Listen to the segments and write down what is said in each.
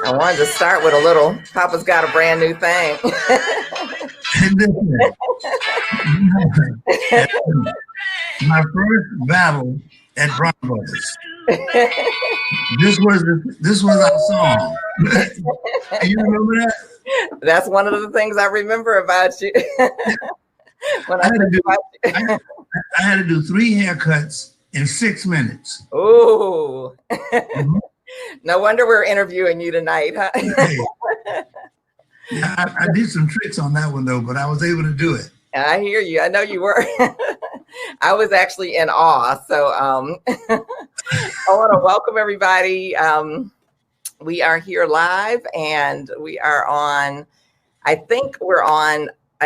I wanted to start with a little Papa's Got a Brand New Thing. My first battle at Broncos. This was our song. You remember that? That's one of the things I remember about you. When I think about you. I had to do 3 haircuts in 6 minutes. Ooh. Mm-hmm. No wonder we're interviewing you tonight, huh? Hey. Yeah, I did some tricks on that one though, but I was able to do it. I hear you. I know you were. I was actually in awe. So I want to welcome everybody. We are here live and we are on, I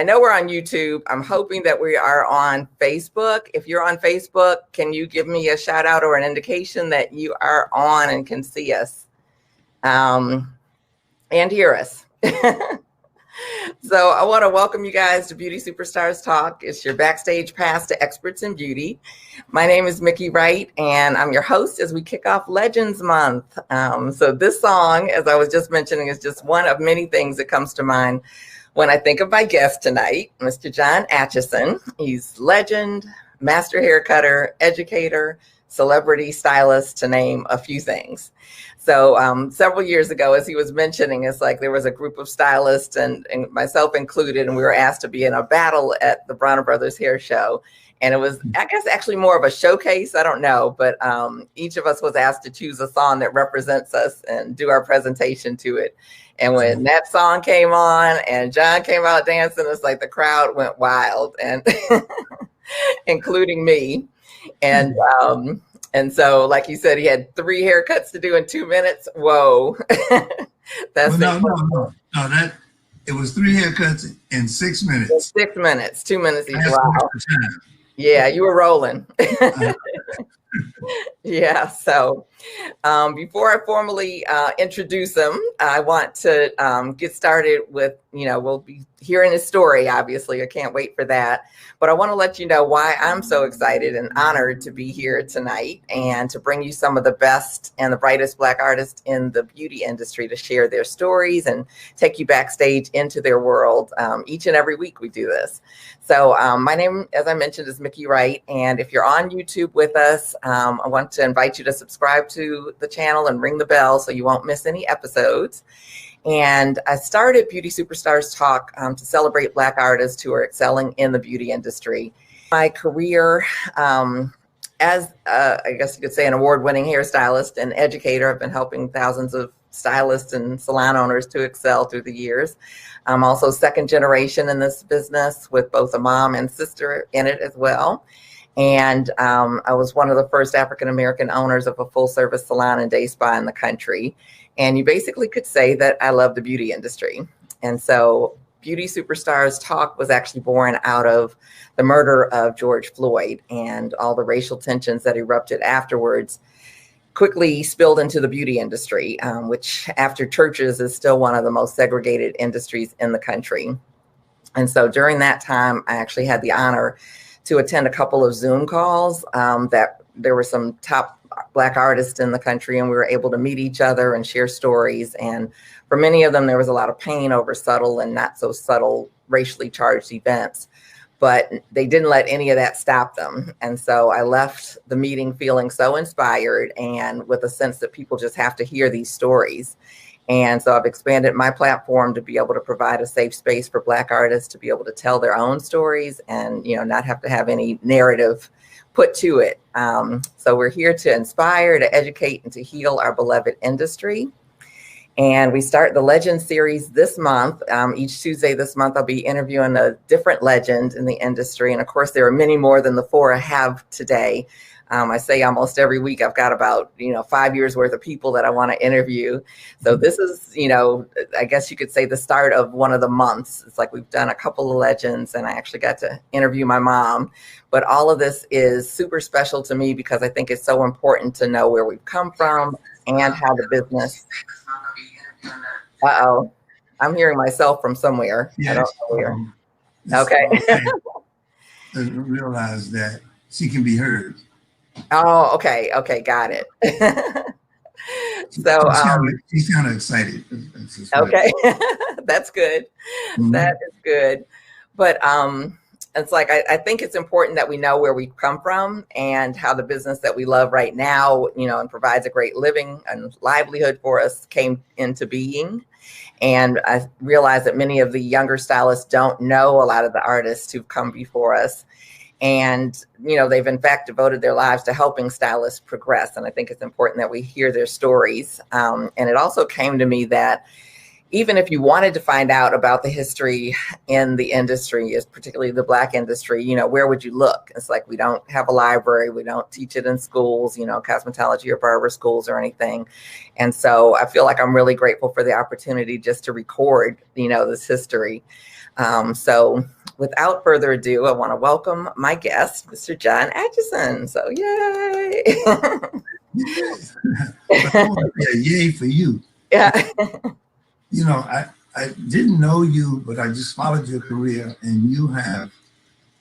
know we're on YouTube. I'm hoping that we are on Facebook. If you're on Facebook, can you give me a shout out or an indication that you are on and can see us and hear us? So I want to welcome you guys to Beauty Superstars Talk. It's your backstage pass to experts in beauty. My name is Miki Wright, and I'm your host as we kick off Legends Month. So this song, as I was just mentioning, is just one of many things that comes to mind when I think of my guest tonight, Mr. John Atchison. He's legend, master hair cutter, educator, celebrity stylist, to name a few things. So several years ago, as he was mentioning, it's like there was a group of stylists and myself included, and we were asked to be in a battle at the Bronner Brothers Hair Show. And it was, I guess, actually more of a showcase. I don't know, but each of us was asked to choose a song that represents us and do our presentation to it. And when that song came on and John came out dancing, it's like the crowd went wild, and including me. And so, like you said, he had 3 haircuts to do in 2 minutes. Whoa. That's no. It was 3 haircuts in 6 minutes. 6 minutes, 2 minutes each. Wow. Yeah, you were rolling. Yeah. So before I formally introduce him, I want to get started with, we'll be hearing his story, obviously. I can't wait for that. But I want to let you know why I'm so excited and honored to be here tonight and to bring you some of the best and the brightest Black artists in the beauty industry to share their stories and take you backstage into their world. Each and every week we do this. So my name, as I mentioned, is Miki Wright. And if you're on YouTube with us, I want to invite you to subscribe to the channel and ring the bell so you won't miss any episodes. And I started Beauty Superstars Talk to celebrate Black artists who are excelling in the beauty industry. My career as, I guess you could say, an award-winning hairstylist and educator, I've been helping thousands of stylists and salon owners to excel through the years. I'm also second generation in this business with both a mom and sister in it as well. And I was one of the first African-American owners of a full-service salon and day spa in the country. And you basically could say that I love the beauty industry. And so Beauty Superstars Talk was actually born out of the murder of George Floyd, and all the racial tensions that erupted afterwards quickly spilled into the beauty industry, which after churches is still one of the most segregated industries in the country. And so during that time, I actually had the honor to attend a couple of Zoom calls that there were some top Black artists in the country, and we were able to meet each other and share stories. And for many of them, there was a lot of pain over subtle and not so subtle racially charged events, but they didn't let any of that stop them. And so I left the meeting feeling so inspired and with a sense that people just have to hear these stories. And so I've expanded my platform to be able to provide a safe space for Black artists to be able to tell their own stories and, not have to have any narrative put to it. So we're here to inspire, to educate, and to heal our beloved industry. And we start the Legend series this month. Each Tuesday this month, I'll be interviewing a different legend in the industry. And of course, there are many more than the 4 I have today. I say almost every week I've got about, 5 years worth of people that I want to interview. So this is, I guess you could say the start of one of the months. It's like we've done a couple of legends and I actually got to interview my mom. But all of this is super special to me because I think it's so important to know where we've come from and how the business. Uh-oh, I'm hearing myself from somewhere. Yes. I don't know where. Okay. I realize that she can be heard. Oh, okay. Okay. Got it. So she's kind of excited. Okay, that's good. Mm-hmm. That is good. But it's like I think it's important that we know where we come from and how the business that we love right now, and provides a great living and livelihood for us came into being. And I realize that many of the younger stylists don't know a lot of the artists who've come before us. And, they've in fact devoted their lives to helping stylists progress. And I think it's important that we hear their stories. And it also came to me that even if you wanted to find out about the history in the industry, particularly the Black industry, where would you look? It's like we don't have a library. We don't teach it in schools, cosmetology or barber schools or anything. And so I feel like I'm really grateful for the opportunity just to record, this history. So without further ado, I want to welcome my guest, Mr. John Atchison. So yay. Yay for you. Yeah. I didn't know you, but I just followed your career, and you have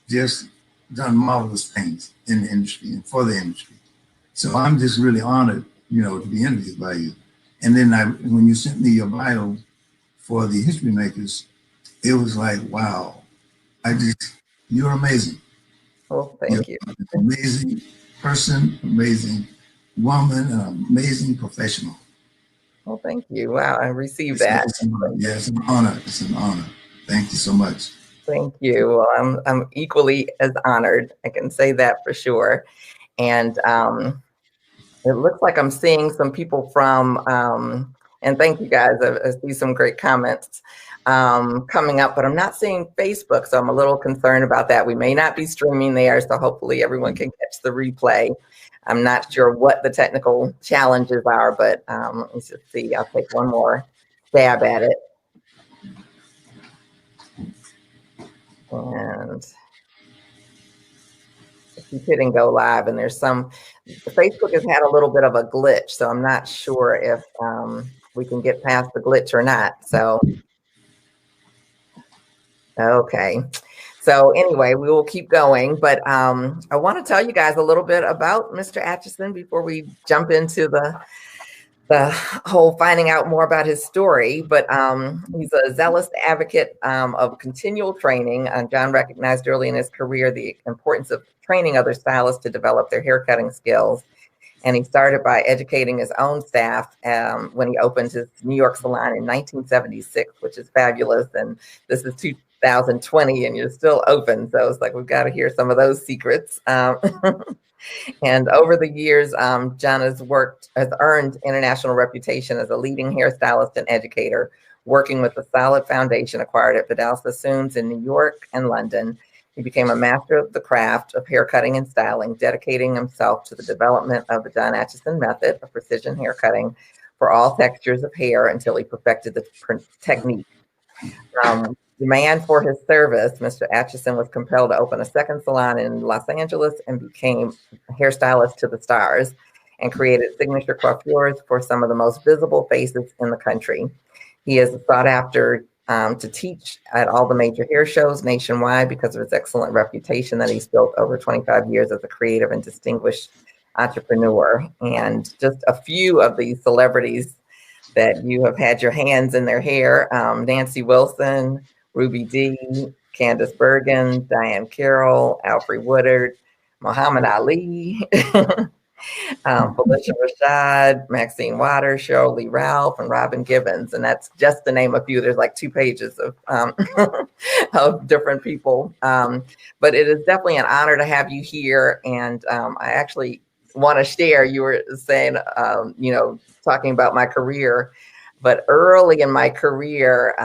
just done marvelous things in the industry and for the industry. So I'm just really honored, to be interviewed by you. And then when you sent me your bio for the History Makers, it was like, wow, you're amazing. Well, thank you. An amazing person, amazing woman, an amazing professional. Well, thank you. Wow, I received that. Yeah, it's an honor. It's an honor. Thank you so much. Thank you. Well, I'm equally as honored. I can say that for sure. And it looks like I'm seeing some people from, and thank you guys. I see some great comments coming up, but I'm not seeing Facebook, so I'm a little concerned about that. We may not be streaming there, so hopefully everyone can catch the replay. I'm not sure what the technical challenges are, but let's just see. I'll take one more stab at it. And keep hitting go live, and there's Facebook has had a little bit of a glitch, so I'm not sure if we can get past the glitch or not. So, okay. So anyway, we will keep going, but I want to tell you guys a little bit about Mr. Atchison before we jump into the whole finding out more about his story. But he's a zealous advocate of continual training. John recognized early in his career the importance of training other stylists to develop their haircutting skills. And he started by educating his own staff when he opened his New York salon in 1976, which is fabulous. And this is 2020 and you're still open. So it's like, we've got to hear some of those secrets. And over the years, John has earned international reputation as a leading hairstylist and educator, working with a solid foundation acquired at Vidal Sassoon's in New York and London. He became a master of the craft of haircutting and styling, dedicating himself to the development of the John Atchison method of precision haircutting for all textures of hair until he perfected the technique. Demand for his service, Mr. Atchison was compelled to open a second salon in Los Angeles and became a hairstylist to the stars and created signature coiffures for some of the most visible faces in the country. He is sought after to teach at all the major hair shows nationwide because of his excellent reputation that he's built over 25 years as a creative and distinguished entrepreneur. And just a few of these celebrities that you have had your hands in their hair: Nancy Wilson, Ruby Dee, Candace Bergen, Diane Carroll, Alfre Woodard, Muhammad Ali, Felicia Rashad, Maxine Waters, Cheryl Lee Ralph, and Robin Gibbons. And that's just to name a few. There's like 2 pages of of different people. But it is definitely an honor to have you here. And I actually want to share, you were saying, talking about my career, but early in my career,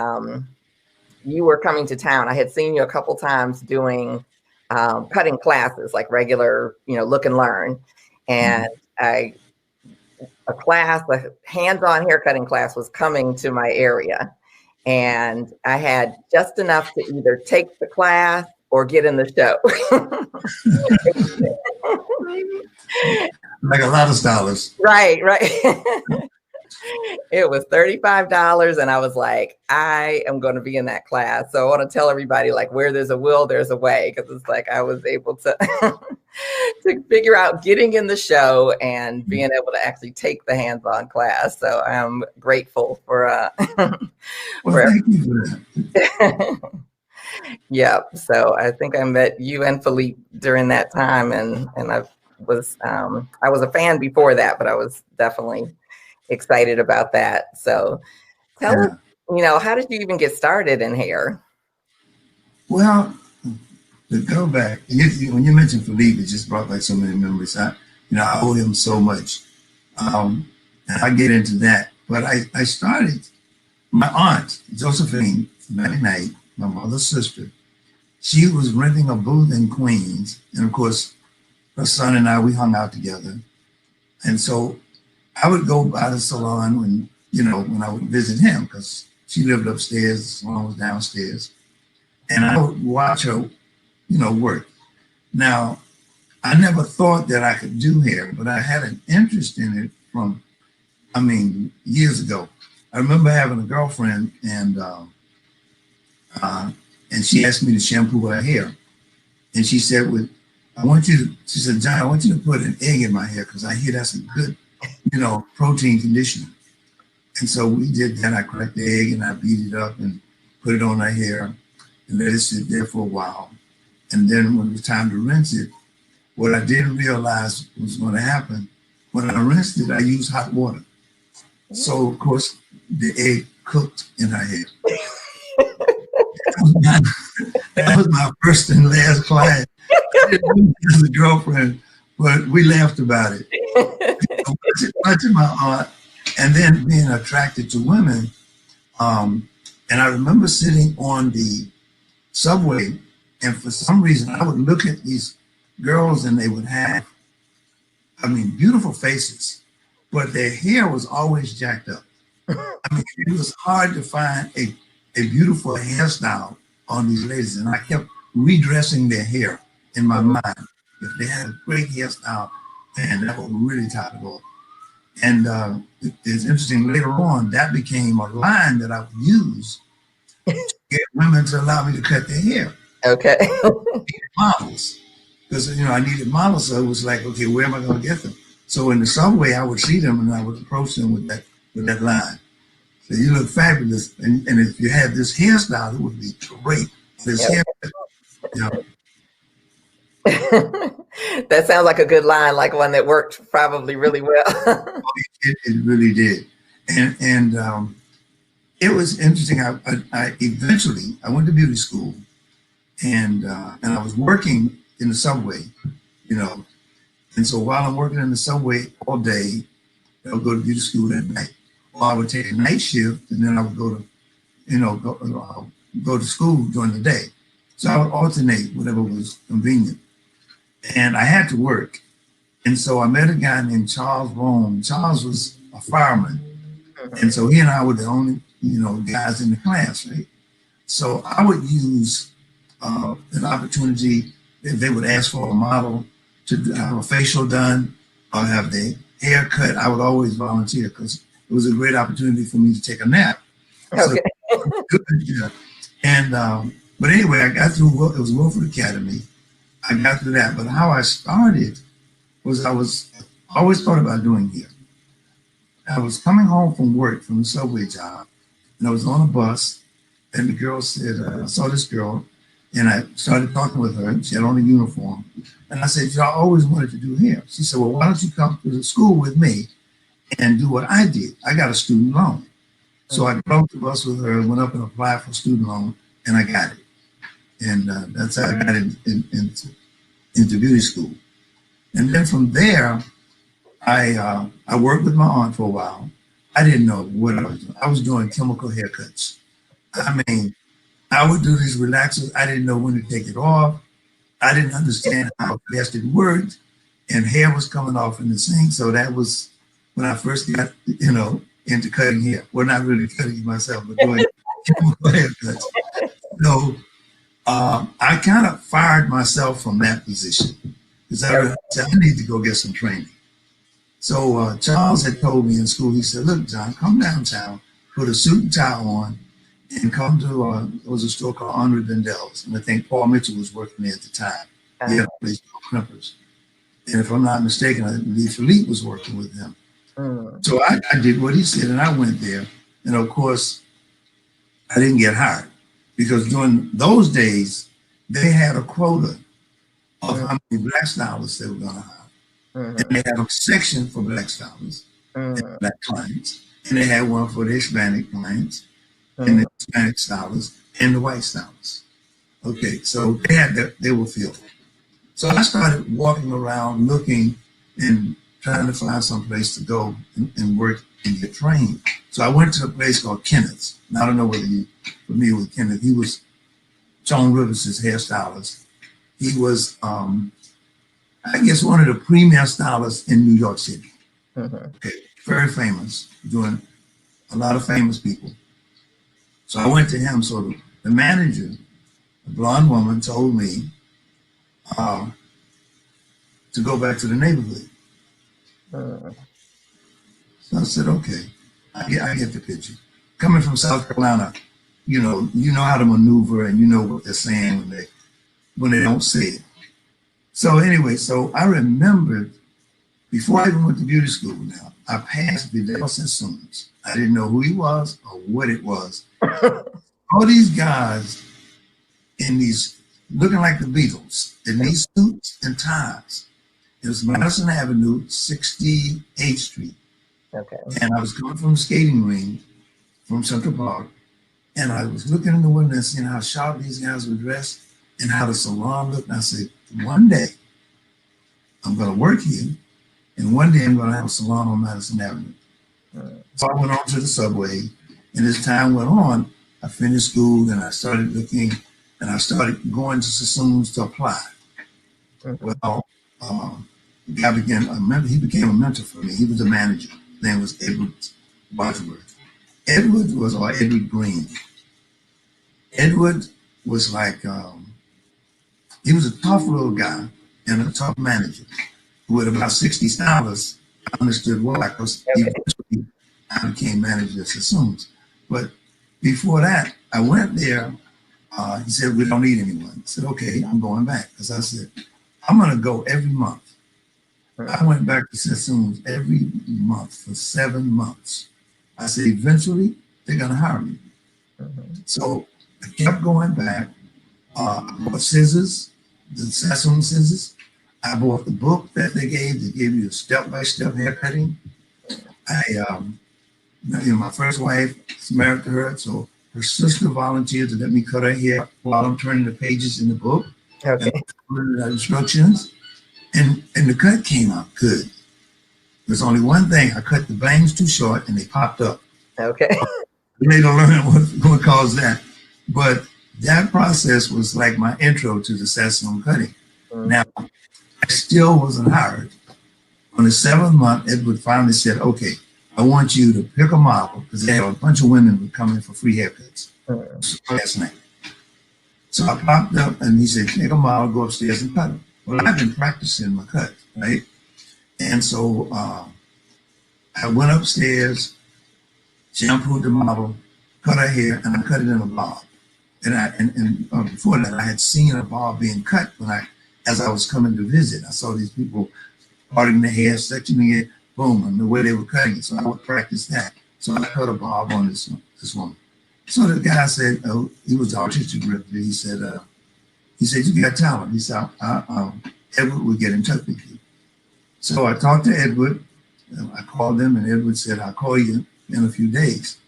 you were coming to town. I had seen you a couple times doing cutting classes, like regular, look and learn. And a hands-on haircutting class was coming to my area. And I had just enough to either take the class or get in the show. Like a lot of stylists. Right. It was $35, and I was like, I am going to be in that class. So I want to tell everybody, like, where there's a will, there's a way, because it's like I was able to to figure out getting in the show and being able to actually take the hands-on class. So I'm grateful for Well, for thank you for that. yeah. So I think I met you and Philippe during that time, and I was a fan before that, but I was definitely excited about that. So tell us, Yeah. how did you even get started in hair? Well, to go back, when you mentioned Philippe, it just brought back so many memories. I owe him so much. And I get into that. But I started, my aunt, Josephine, 99, my mother's sister, she was renting a booth in Queens. And of course, her son and I, we hung out together. And so I would go by the salon when I would visit him, because she lived upstairs, the salon was downstairs. And I would watch her, work. Now, I never thought that I could do hair, but I had an interest in it from, years ago. I remember having a girlfriend, and she asked me to shampoo her hair. And she said, she said, John, I want you to put an egg in my hair because I hear that's a good, protein conditioner. And so we did that. I cracked the egg and I beat it up and put it on her hair and let it sit there for a while. And then when it was time to rinse it, what I didn't realize was going to happen, when I rinsed it, I used hot water. So, of course, the egg cooked in her hair. That was my first and last client. I didn't do it as a girlfriend, but we laughed about it. Watching my aunt, and then being attracted to women. And I remember sitting on the subway, and for some reason, I would look at these girls, and they would have, beautiful faces, but their hair was always jacked up. It was hard to find a beautiful hairstyle on these ladies, and I kept redressing their hair in my mind. If they had a great hairstyle, man, that would really top it off. And it's interesting, later on, that became a line that I would use to get women to allow me to cut their hair. Okay. Models. Because, I needed models, so it was like, okay, where am I going to get them? So in the subway, I would see them and I would approach them with that line. So you look fabulous, and if you had this hairstyle, it would be great. This hair, That sounds like a good line, like one that worked probably really well. it really did, and it was interesting. I eventually went to beauty school, and I was working in the subway, and so while I'm working in the subway all day, I would go to beauty school at night. Or I would take a night shift, and then I would go to, go to school during the day. So I would alternate whatever was convenient. And I had to work. And so I met a guy named Charles Rome. Charles was a fireman. And so he and I were the only, guys in the class, right? So I would use an opportunity, if they would ask for a model to have a facial done or have their hair cut, I would always volunteer because it was a great opportunity for me to take a nap. Okay. So, good, yeah. And but anyway, I got through. It was Wilford Academy. I got through that. But how I started was I always thought about doing hair. I was coming home from work from the subway job, and I was on a bus, and the girl said, I saw this girl, and I started talking with her. She had on a uniform, and I said, I always wanted to do hair. She said, well, why don't you come to the school with me and do what I did? I got a student loan. So I got off the bus with her, went up and applied for a student loan, and I got it. And that's how I got into beauty school. And then from there, I worked with my aunt for a while. I didn't know what I was doing. I was doing chemical haircuts. I would do these relaxers. I didn't know when to take it off. I didn't understand how fast it worked. And hair was coming off in the sink. So that was when I first got, into cutting hair. Well, not really cutting it myself, but doing chemical haircuts. So I kind of fired myself from that position because I said, I need to go get some training. So Charles had told me in school, he said, look, John, come downtown, put a suit and tie on, and come to, there was a store called Henri Bendel's. And I think Paul Mitchell was working there at the time. He had a place called Crimpers. And if I'm not mistaken, I believe Philippe was working with him. Mm. So I did what he said, and I went there. And of course, I didn't get hired because during those days, they had a quota of how many black stylists they were going to hire. And they had a section for black stylists and black clients. And they had one for the Hispanic clients and the Hispanic stylists and the white stylists. Okay, so they were filled. So I started walking around looking and trying to find some place to go and work and get trained. So I went to a place called Kenneth's. Now, I don't know whether you're familiar with Kenneth. He was Joan Rivers' hairstylist. He was, I guess, one of the premier stylists in New York City. Okay, very famous, doing a lot of famous people. So I went to him. So the manager, a blonde woman, told me to go back to the neighborhood. So I said, okay, I get the picture. Coming from South Carolina, you know how to maneuver and you know what they're saying when they don't say it. So anyway, so I remembered before I even went to beauty school now, I passed Vidal Sassoons. I didn't know who he was or what it was. All these guys in these, looking like the Beatles, in these suits and ties. It was Madison Avenue, 68th Street. Okay. And I was coming from the skating ring from Central Park. And I was looking in the window and seeing how sharp these guys were dressed and how the salon looked. And I said, one day I'm going to work here. And one day I'm going to have a salon on Madison Avenue. So I went on to the subway. And as time went on, I finished school and I started looking and I started going to Sassoons to apply. Well, the guy he became a mentor for me. He was a manager. His name was Edward Wadsworth. Edward Green. Edward was like, he was a tough little guy and a tough manager who had about 60 stylists. I understood why, because eventually I became manager at Sassoons. But before that, I went there. He said, we don't need anyone. I said, okay, I'm going back. Because I said, I'm going to go every month. I went back to Sassoons every month for 7 months. I said, eventually, they're going to hire me. So I kept going back. I bought scissors, the Sassoon scissors. I bought the book that they gave. They gave you a step-by-step haircutting. My first wife is married to her, so her sister volunteered to let me cut her hair while I'm turning the pages in the book. Okay. And instructions. And the cut came out good. There's only one thing. I cut the bangs too short and they popped up. Okay. Later learn what caused that. But that process was like my intro to the Sassoon cutting. Now, I still wasn't hired. On the 7th month, Edward finally said, okay, I want you to pick a model because they had a bunch of women who were coming for free haircuts last night. So I popped up and he said, pick a model, go upstairs and cut it. Well, I've been practicing my cut, right? And so I went upstairs, shampooed the model, cut her hair, and I cut it in a bob. And before that, I had seen a bob being cut as I was coming to visit. I saw these people parting their hair, sectioning it, boom, and the way they were cutting it. So I would practice that. So I cut a bob on this woman. So the guy said, oh, he was the artistic director. He said, you got talent. He said, Edward will get in touch with you. So I talked to Edward. I called him, and Edward said, I'll call you in a few days.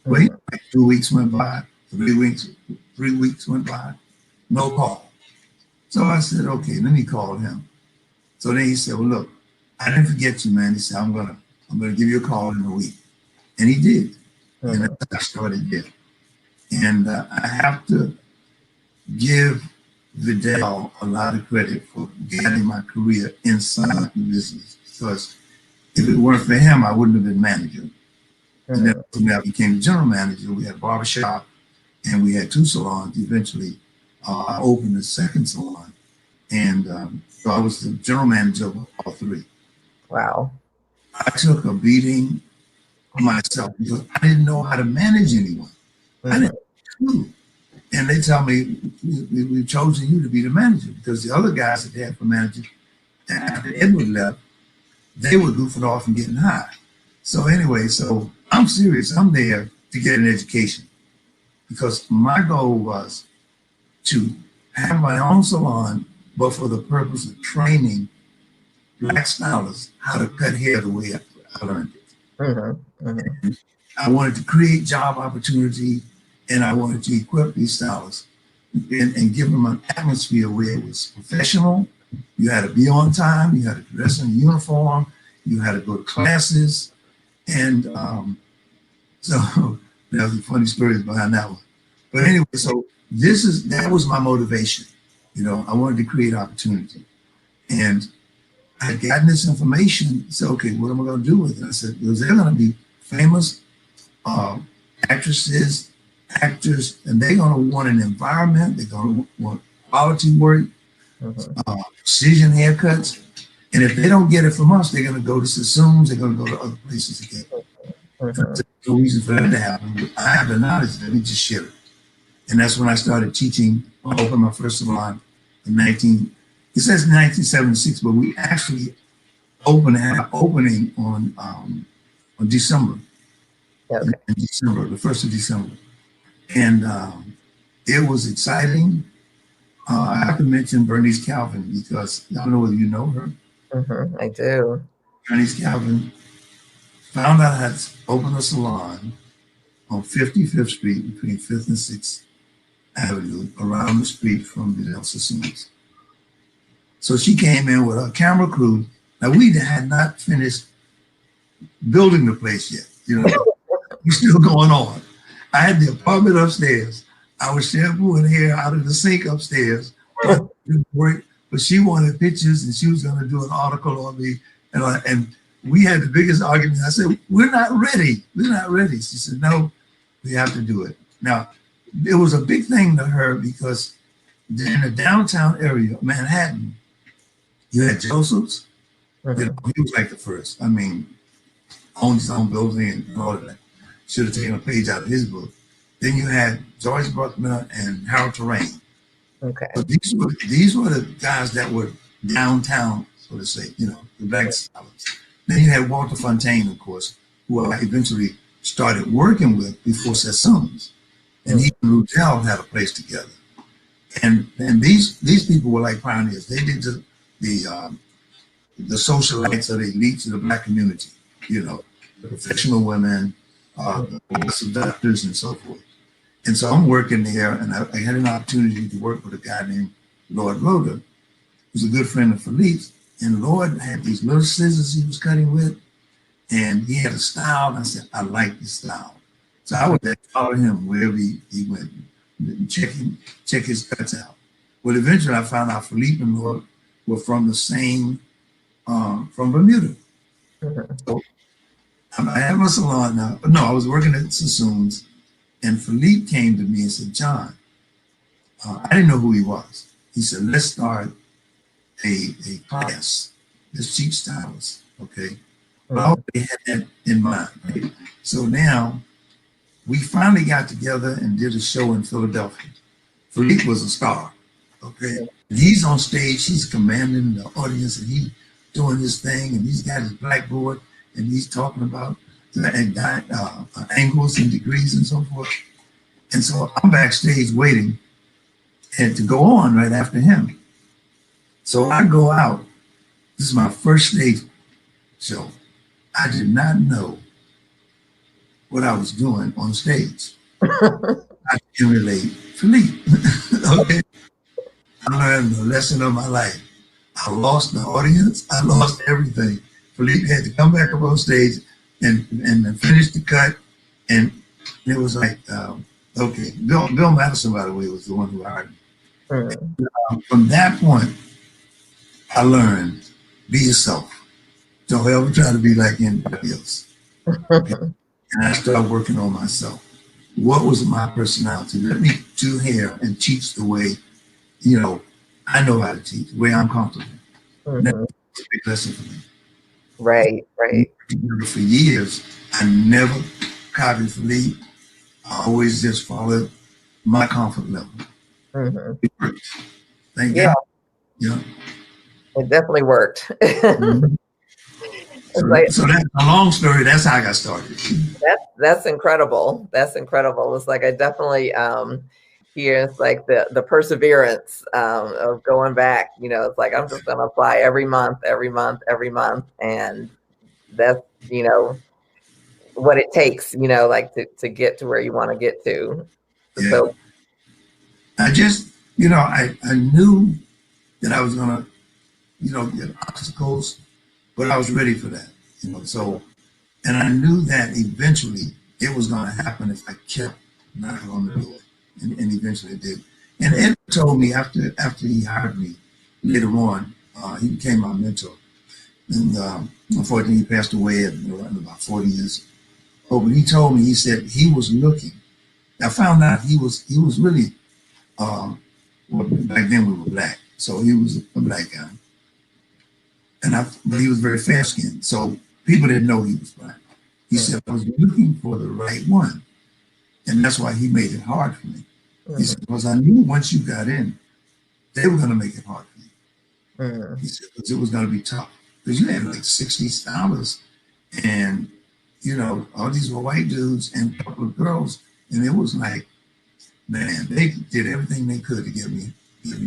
Wait, like 2 weeks went by, 3 weeks went by, no call. So I said, okay, let me call him. So then he said, well, look, I didn't forget you, man. He said, I'm gonna give you a call in a week. And he did. And I started there. And I have to give Vidal a lot of credit for guiding my career inside the business, because if it weren't for him, I wouldn't have been manager. And then when I became general manager, we had a barbershop and we had 2 salons. Eventually, I opened a 2nd salon. And so I was the general manager of all 3. Wow. I took a beating on myself because I didn't know how to manage anyone. I didn't know. And they tell me, we've chosen you to be the manager, because the other guys that they had for manager after Edward left, they were goofing off and getting high. So anyway, so I'm serious. I'm there to get an education because my goal was to have my own salon, but for the purpose of training black stylists how to cut hair the way I learned it. Mm-hmm. Mm-hmm. I wanted to create job opportunity, and I wanted to equip these stylists and give them an atmosphere where it was professional. You had to be on time. You had to dress in uniform. You had to go to classes. And so there's a funny stories behind that one. But anyway, so that was my motivation. You know, I wanted to create opportunity. And I had gotten this information. So, okay, what am I going to do with it? I said, well, they're going to be famous actresses, actors, and they're going to want an environment. They're going to want quality work, precision haircuts. And if they don't get it from us, they're going to go to Sassoon's. They're going to go to other places to get it. There's no reason for that to happen. I have the knowledge. Let me just share it. And that's when I started teaching. I opened my first salon in it says 1976, but we actually had an opening on December. Okay. In December, the 1st of December. And it was exciting. I have to mention Bernice Calvin because I don't know whether you know her. Mm-hmm. I do. Bernice Calvin found out I had opened a salon on 55th Street between 5th and 6th Avenue around the street from the Sassoon's. So she came in with her camera crew. Now we had not finished building the place yet. You know, we're still going on. I had the apartment upstairs. I was shampooing hair out of the sink upstairs. But she wanted pictures and she was going to do an article on me. And we had the biggest argument. I said, we're not ready. We're not ready. She said, no, we have to do it. Now, it was a big thing to her because in the downtown area of Manhattan, you had Joseph's. You know, he was like the first. I mean, owned his own building and all of that. Should have taken a page out of his book. Then you had George Buckner and Harold Terrain. Okay. But these were the guys that were downtown, so to say, you know, the black scholars. Then you had Walter Fontaine, of course, who I eventually started working with before Sassoon's. And he and Rudell had a place together. And these people were like pioneers. They did the socialites or the elites of the black community, you know, the professional women, the seductors and so forth. And so I'm working there, and I had an opportunity to work with a guy named Lord Roder, who's a good friend of Philippe's. And Lord had these little scissors he was cutting with, and he had a style. And I said, I like this style. So I would follow him wherever he went, check his cuts out. Well, eventually I found out Philippe and Lord were from the same, from Bermuda. So I have a salon now. No, I was working at Sassoon's. And Philippe came to me and said, John, I didn't know who he was. He said, let's start a class. Let's teach stylists, okay? But I already had that in mind, right? So now we finally got together and did a show in Philadelphia. Philippe was a star, okay? And he's on stage, he's commanding the audience, and he's doing his thing, and he's got his blackboard, and he's talking about angles and degrees and so forth. And so I'm backstage waiting and to go on right after him. So I go out. This is my first stage show. I did not know what I was doing on stage. I can relate Philippe. Okay. I learned the lesson of my life. I lost the audience. I lost everything. Philippe had to come back up on stage and finish the cut. And it was like, okay, Bill Madison, by the way, was the one who hired me. From that point, I learned, be yourself. Don't ever try to be like anybody else. Okay? And I started working on myself. What was my personality? Let me do hair and teach the way, you know, I know how to teach, the way I'm comfortable. That was a big lesson for me. Right. For years, I never copied Philippe. I always just followed my comfort level. It worked. Thank God. Yeah. It definitely worked. Mhm. It's like, So that's a long story. That's how I got started. that's incredible. That's incredible. It's like I definitely hear it's like the perseverance of going back. You know, it's like I'm just gonna apply every month, every month, every month, and that's you know what it takes. You know, like to get to where you want to get to. Yeah. So I just, I knew that I was gonna, get obstacles, but I was ready for that. So and I knew that eventually it was gonna happen if I kept knocking on the door. And eventually it did. And Ed told me after he hired me later on, he became my mentor. And unfortunately, he passed away at about 40 years old. But he told me, he said he was looking. I found out he was really, well, back then we were black, so he was a black guy, but he was very fair skinned, so people didn't know he was black. He said I was looking for the right one, and that's why he made it hard for me. He said because I knew once you got in, they were going to make it hard for you. He said because it was going to be tough because you had like 60 hours, and all these were white dudes and a couple of girls, and it was like, man, they did everything they could to get me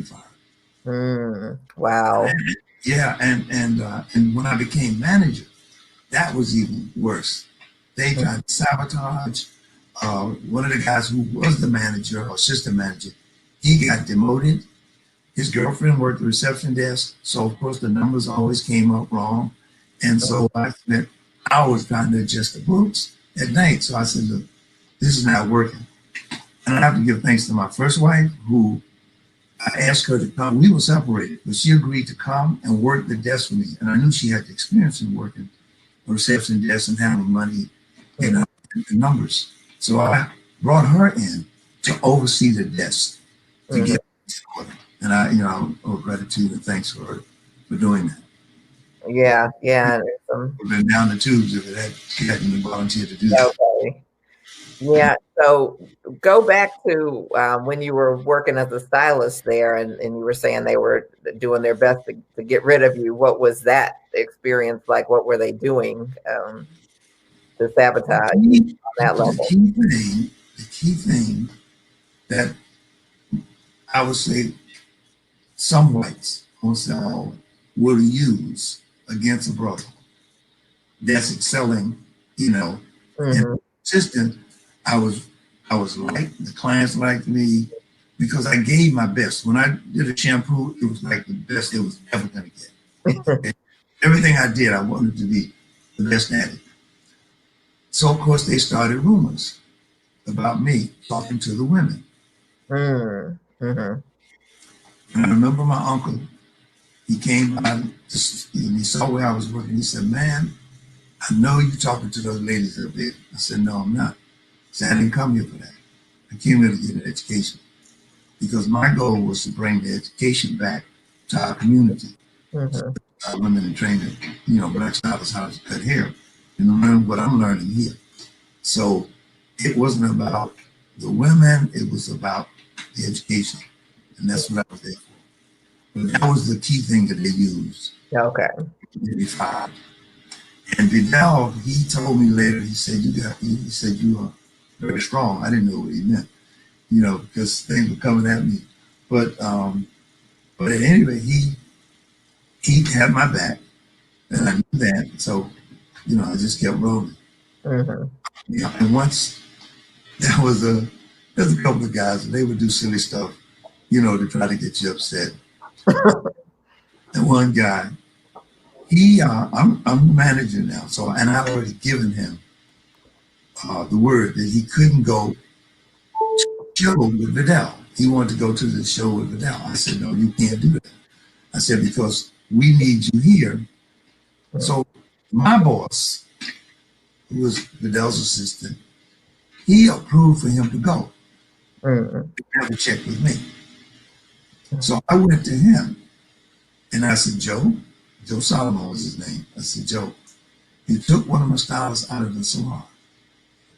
fired. wow. Yeah, and when I became manager, that was even worse. They tried to sabotage. One of the guys who was the manager or assistant manager, he got demoted. His girlfriend worked the reception desk, so of course the numbers always came up wrong. And so I spent hours trying to adjust the books at night. So I said, look, this is not working. And I have to give thanks to my first wife, who I asked her to come. We were separated, but she agreed to come and work the desk for me. And I knew she had the experience in working a reception desk and handling money and the numbers. So I brought her in to oversee the desk to get it order. And I owe gratitude and thanks for her for doing that. Yeah, yeah. We've been down the tubes if she hadn't volunteered to do that. Okay. Yeah. So go back to when you were working as a stylist there, and you were saying they were doing their best to get rid of you. What was that experience like? What were they doing to sabotage on that level? The key thing that I would say some whites, won't say all, will use against a brother that's excelling, and consistent. I was liked, the clients liked me because I gave my best. When I did a shampoo, it was like the best it was ever gonna get. Okay? Everything I did, I wanted to be the best at it. So of course they started rumors about me talking to the women. And I remember my uncle, he came by and he saw where I was working. He said, man, I know you're talking to those ladies up there. I said, no, I'm not. I said, I didn't come here for that. I came here to get an education because my goal was to bring the education back to our community. Women and training, black stylists how to cut hair and learn what I'm learning here. So it wasn't about the women, it was about the education. And that's what I was there for. But that was the key thing that they used. Okay. And Vidal, he told me later, he said, you are very strong. I didn't know what he meant, because things were coming at me. But at any rate, he had my back, and I knew that. So, I just kept rolling. And once there's a couple of guys, and they would do silly stuff, to try to get you upset. And one guy, I'm the manager now, so, and I've already given him the word that he couldn't go show with Vidal. He wanted to go to the show with Vidal. I said, no, you can't do that. I said, because we need you here. So my boss, who was Vidal's assistant, he approved for him to go. He never checked with me. So I went to him and I said, Joe Solomon was his name. I said, Joe, you took one of my stylists out of the salon.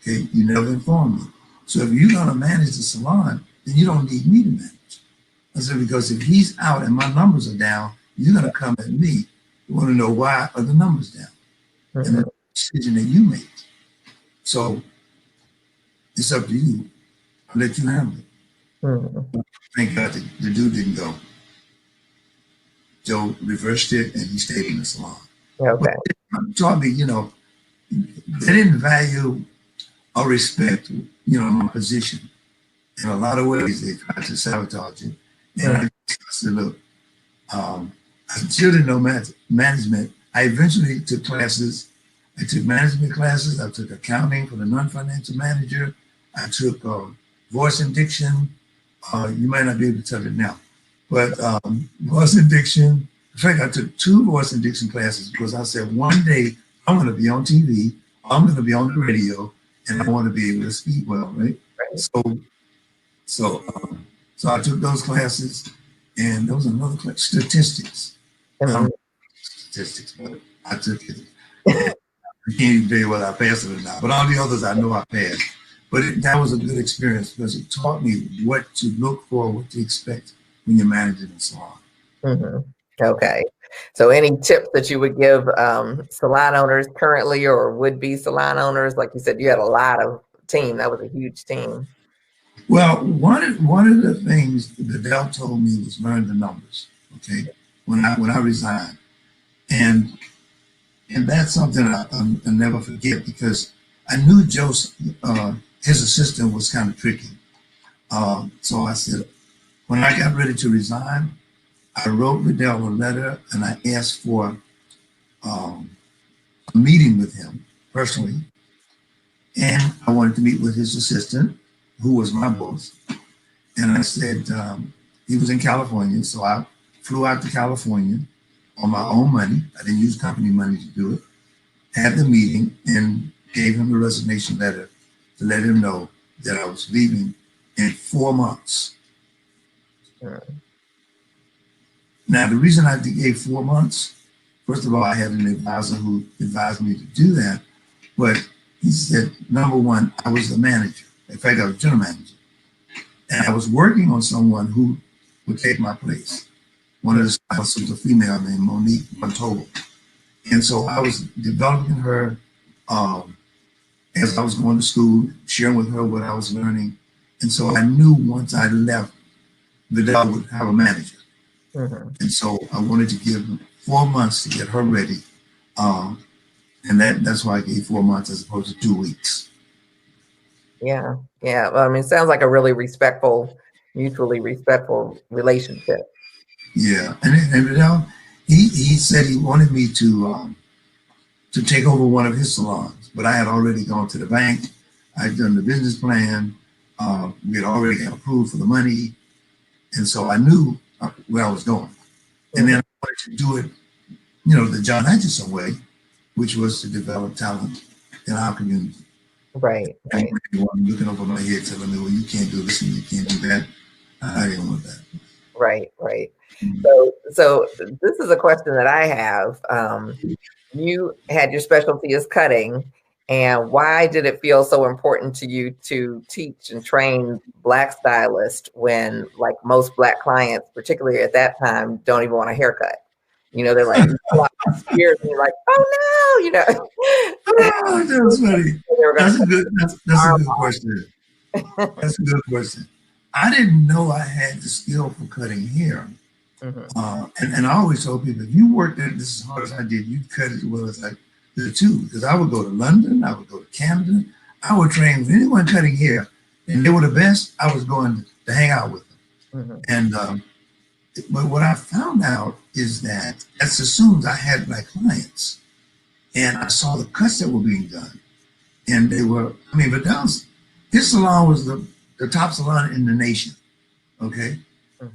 Okay, you never informed me. So if you're gonna manage the salon, then you don't need me to manage. I said, because if he's out and my numbers are down, You're going to come at me. You want to know why are the numbers down and the decision that you made. So it's up to you. I'll let you handle it. Thank God the dude didn't go. Joe reversed it and he stayed in the salon. Okay. But taught me, you know, they didn't value or respect, you know, my position. In a lot of ways, they tried to sabotage it. And I said, look, I still didn't know management. I eventually took classes. I took management classes. I took accounting for the non-financial manager. I took voice and diction. You might not be able to tell it now, but voice and diction. In fact, I took 2 voice and diction classes because I said one day I'm going to be on TV, I'm going to be on the radio, and I want to be able to speak well, right? So I took those classes, and there was another class, statistics. Statistics, but I took it. I can't even tell you whether I passed it or not, but all the others I know I passed. But that was a good experience because it taught me what to look for, what to expect when you're managing a salon. Okay. So any tips that you would give salon owners currently or would-be salon owners? Like you said, you had a lot of team. That was a huge team. Well, one of the things that Dell told me was learn the numbers. Okay, when I resigned, and that's something I'll never forget because I knew Joe's his assistant was kind of tricky. So I said, when I got ready to resign, I wrote Riddell a letter and I asked for a meeting with him personally, and I wanted to meet with his assistant, who was my boss. And I said, he was in California, so I flew out to California on my own money. I didn't use company money to do it. Had the meeting and gave him a resignation letter to let him know that I was leaving in 4 months. Now, the reason I gave 4 months, first of all, I had an advisor who advised me to do that. But he said, number one, I was the manager. In fact, I was general manager. And I was working on someone who would take my place. One of the stylists was a female named Monique Montobo. And so I was developing her as I was going to school, sharing with her what I was learning. And so I knew once I left, Vidal would have a manager. And so I wanted to give 4 months to get her ready. And that's why I gave 4 months as opposed to 2 weeks. Yeah. Well, I mean, it sounds like a really respectful, mutually respectful relationship. Yeah. And Vidal, he said he wanted me to take over one of his salons, but I had already gone to the bank. I'd done the business plan. We had already got approved for the money. And so I knew where I was going. And then I wanted to do it, you know, the John Atchison way, which was to develop talent in our community. Right. Looking over my head telling me, well, you can't do this and you can't do that. I didn't want that. Right. So this is a question that I have. You had your specialty is cutting, and why did it feel so important to you to teach and train Black stylists when, like, most Black clients, particularly at that time, don't even want a haircut? You know, they're like, years, and you're like, oh no, you know. Oh, that's funny. That's a good question. That's a good question. I didn't know I had the skill for cutting hair. And I always told people, if you worked at this as hard as I did, you'd cut as well as I did too. Because I would go to London, I would go to Canada, I would train with anyone cutting hair, and they were the best. I was going to hang out with them. And but what I found out is that as soon as I had Black clients, and I saw the cuts that were being done, and they were, I mean, but his salon was the top salon in the nation. Okay.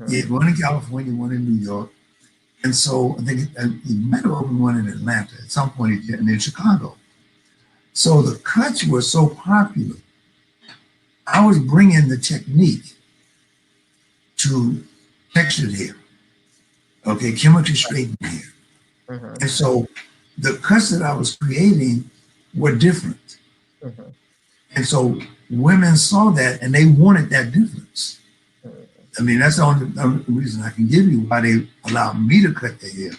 He had one in California, one in New York. And so I think he might have opened one in Atlanta at some point, and in Chicago. So the cuts were so popular. I was bringing the technique to textured hair, okay, chemically straightened hair. And so the cuts that I was creating were different. And so women saw that and they wanted that difference. I mean, that's the only reason I can give you why they allowed me to cut their hair.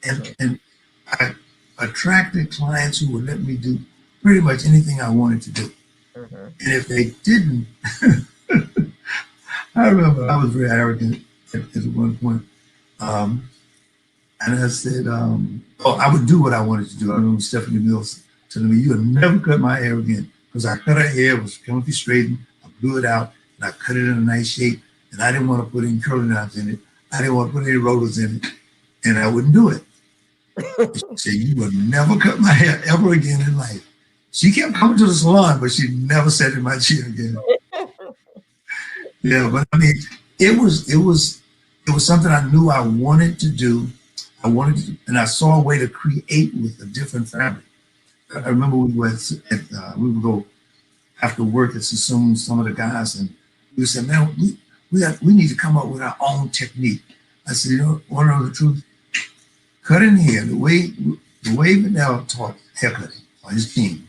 And I attracted clients who would let me do pretty much anything I wanted to do. And if they didn't, I remember I was very arrogant at one point. And I said, I would do what I wanted to do. I remember Stephanie Mills telling me, "You'll never cut my hair again." Because I cut her hair, it was chemically straightened, I blew it out, and I cut it in a nice shape. And I didn't want to put any curling irons in it. I didn't want to put any rollers in it. And I wouldn't do it. She said, "You will never cut my hair ever again in life." She kept coming to the salon, but she never sat in my chair again. Yeah, but I mean, it was something I knew I wanted to do. And I saw a way to create with a different fabric. I remember we would go after work at Sassoon, some of the guys, and we said, "Man, we need to come up with our own technique." I said, "You know, want to know the truth? Cutting hair, the way Vanell taught haircutting on his team,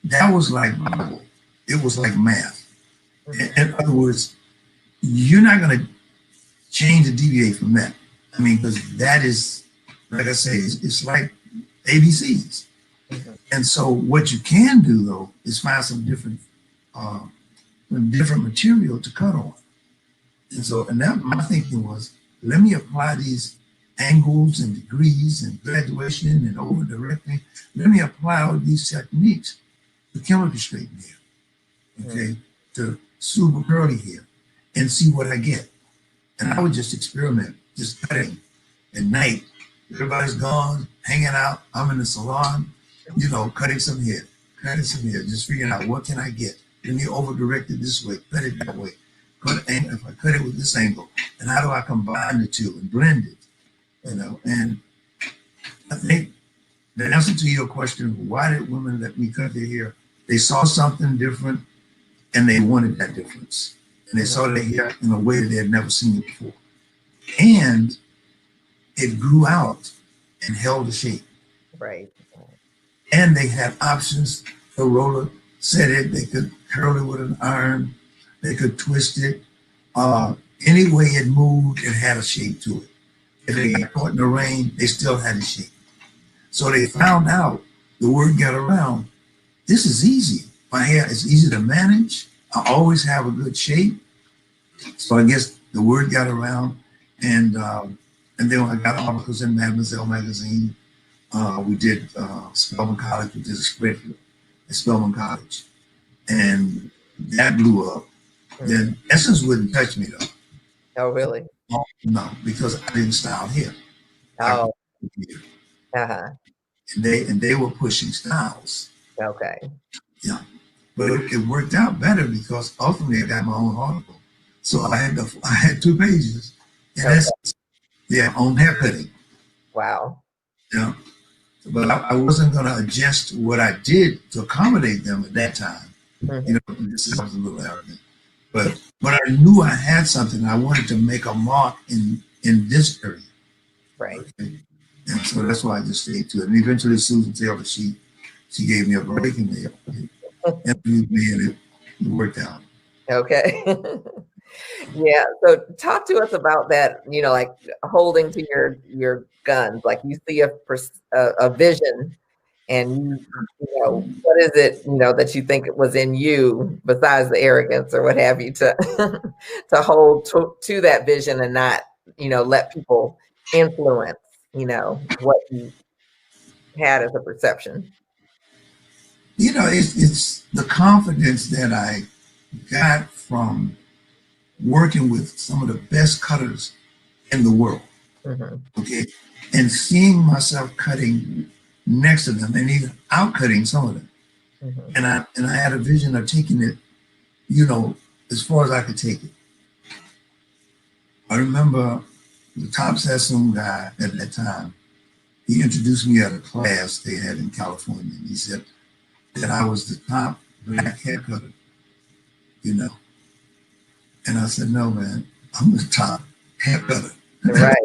that was like Bible. It was like math. In other words, you're not going to change or deviate from that. I mean, because that is, like I say, it's like ABCs. And so what you can do, though, is find some different material to cut on. And that my thinking was, let me apply these angles and degrees and graduation and over directing. Let me apply all these techniques to chemically straighten hair, okay, to super curly hair, and see what I get. And I would just experiment, just cutting at night. Everybody's gone, hanging out. I'm in the salon, you know, cutting some hair, just figuring out what can I get. Let me over direct it this way, cut it that way. If I cut it with this angle, and how do I combine the two and blend it? You know, and I think the answer to your question, why did women let me cut their hair? They saw something different and they wanted that difference. And they saw their hair in a way that they had never seen it before. And it grew out and held the shape. Right. And they had options. The roller set it, they could curl it with an iron, they could twist it. Any way it moved, it had a shape to it. If they got caught in the rain, they still had a shape. So they found out, the word got around, this is easy. My hair is easy to manage. I always have a good shape. So I guess the word got around, and then I got articles in Mademoiselle magazine. We did Spelman College, we did a spread at Spelman College, and that blew up. Then Essence wouldn't touch me though. Oh, really? No, because I didn't style hair. Oh. And they were pushing styles. Okay. Yeah. But it worked out better because ultimately I got my own article. So I had 2 pages. And that's on haircutting. Wow. Yeah. But I wasn't going to adjust what I did to accommodate them at that time. You know, this was a little arrogant. But I knew I had something. I wanted to make a mark in this area. Right. Okay? And so that's why I just stayed to it. And eventually Susan Taylor, she gave me a break and they interviewed me and it worked out. Okay. Yeah. So talk to us about that, you know, like holding to your guns, like you see a vision and you know, what is it, you know, that you think it was in you besides the arrogance or what have you to to hold to that vision and not, you know, let people influence, you know, what you had as a perception. You know, it's the confidence that I got from working with some of the best cutters in the world. Okay. And seeing myself cutting next to them and even out cutting some of them. And I had a vision of taking it, you know, as far as I could take it. I remember the top Sassoon guy at that time, he introduced me at a class they had in California. And he said that I was the top black hair cutter, you know. And I said, no, man, I'm the top hair cutter. Right.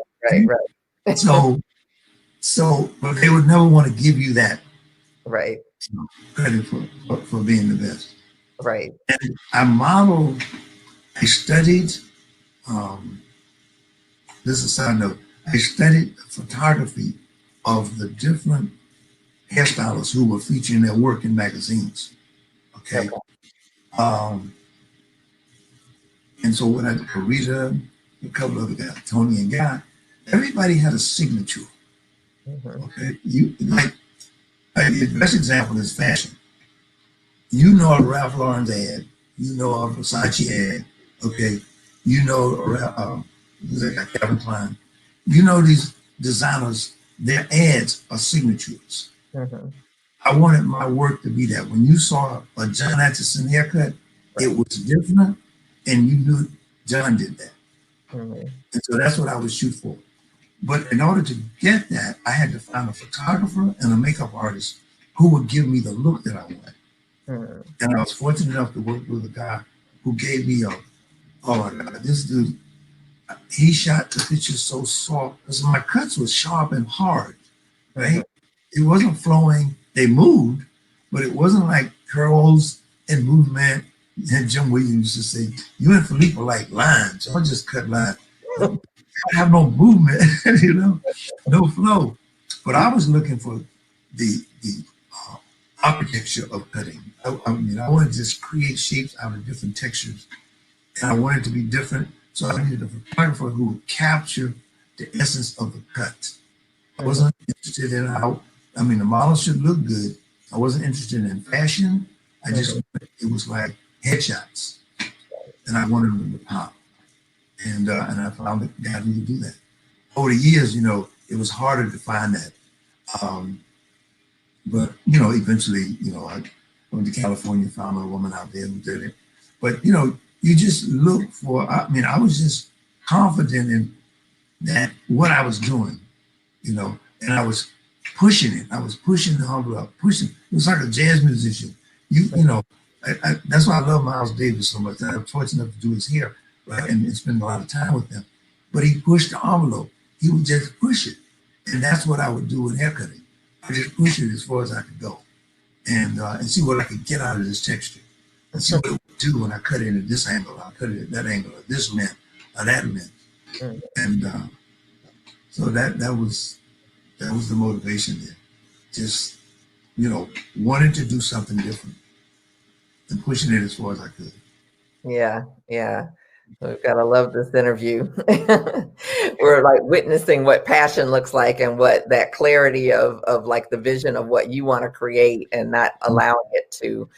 So, but they would never want to give you that, right, you know, credit for being the best. Right. And I modeled, I studied um, this is a side note. I studied photography of the different hairstylists who were featuring their work in magazines. Okay. Okay. Um, and so when I did Rita, a couple of other guys, Tony and Guy, everybody had a signature. Mm-hmm. Okay. You like the best example is fashion. You know a Ralph Lauren's ad, you know a Versace ad, okay. You know Calvin Klein. You know these designers, their ads are signatures. Mm-hmm. I wanted my work to be that. When you saw a John Atchison haircut, Right. it was different, and you knew John did that. Mm-hmm. And so that's what I would shoot for. But in order to get that, I had to find a photographer and a makeup artist who would give me the look that I wanted. Mm-hmm. And I was fortunate enough to work with a guy who gave me oh my God, this dude, he shot the pictures so soft because my cuts was sharp and hard, right? Mm-hmm. It wasn't flowing. They moved, but it wasn't like curls and movement. And Jim Williams used to say, "You and Philippe are like lines. Y'all just cut lines. I have no movement, you know, no flow." But I was looking for the architecture of cutting. I mean, I wanted to just create shapes out of different textures, and I wanted it to be different. So I needed a photographer who would capture the essence of the cut. I wasn't interested in how, I mean, the model should look good. I wasn't interested in fashion. I just, it was like headshots, and I wanted them to pop. And I found a guy who could do that. Over the years, you know, it was harder to find that. But, you know, eventually, you know, I went to California, found a woman out there who did it. But, you know, you just look for, I mean, I was just confident in that what I was doing, you know, and I was pushing it. I was pushing the envelope, pushing. It was like a jazz musician. You know, that's why I love Miles Davis so much. I'm fortunate enough to do his hair, right, and spend a lot of time with him. But he pushed the envelope. He would just push it, and that's what I would do with haircutting. I just push it as far as I could go, and see what I could get out of this texture, and see what it would do when I cut it at this angle. I cut it at that angle, at this length, or that length, and so that was the motivation there. Just, you know, wanting to do something different and pushing it as far as I could. Yeah, yeah. We've got to love this interview. We're like witnessing what passion looks like and what that clarity of like the vision of what you want to create, and not allowing it to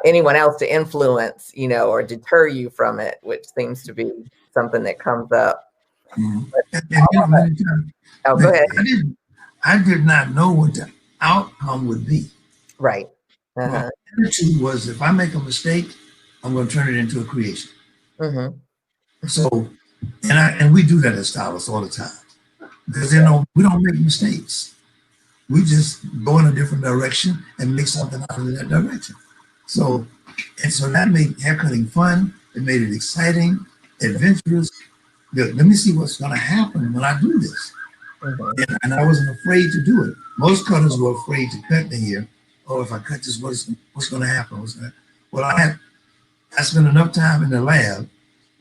anyone else to influence, you know, or deter you from it, which seems to be something that comes up. Mm-hmm. And you know, many times, Oh, go ahead. I did not know what the outcome would be. Right. My attitude was, if I make a mistake, I'm going to turn it into a creation. So, and we do that as stylists all the time, because, you know, we don't make mistakes. We just go in a different direction and make something out of that direction. So that made haircutting fun. It made it exciting, adventurous. Let me see what's going to happen when I do this. And I wasn't afraid to do it. Most cutters were afraid to cut the hair. Oh, if I cut this, what's going to happen? Well, I spent enough time in the lab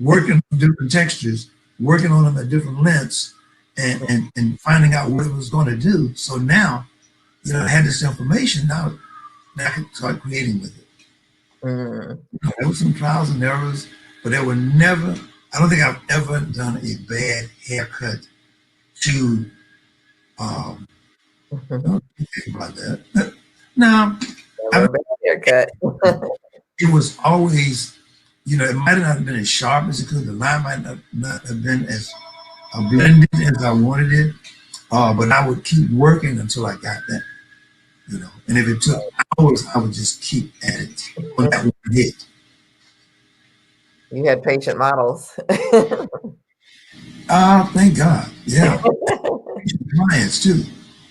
working on different textures, working on them at different lengths, and finding out what it was going to do. So now, you know, I had this information. Now I could start creating with it. There were some trials and errors, but there were never, I don't think I've ever done a bad haircut to, don't think about that. Now, haircut. It was always, you know, it might not have been as sharp as it could. The line might not have been as blended as I wanted it, but I would keep working until I got that, you know. And if it took hours, I would just keep at it on that one hit. You had patient models. Thank God. Yeah. Clients too.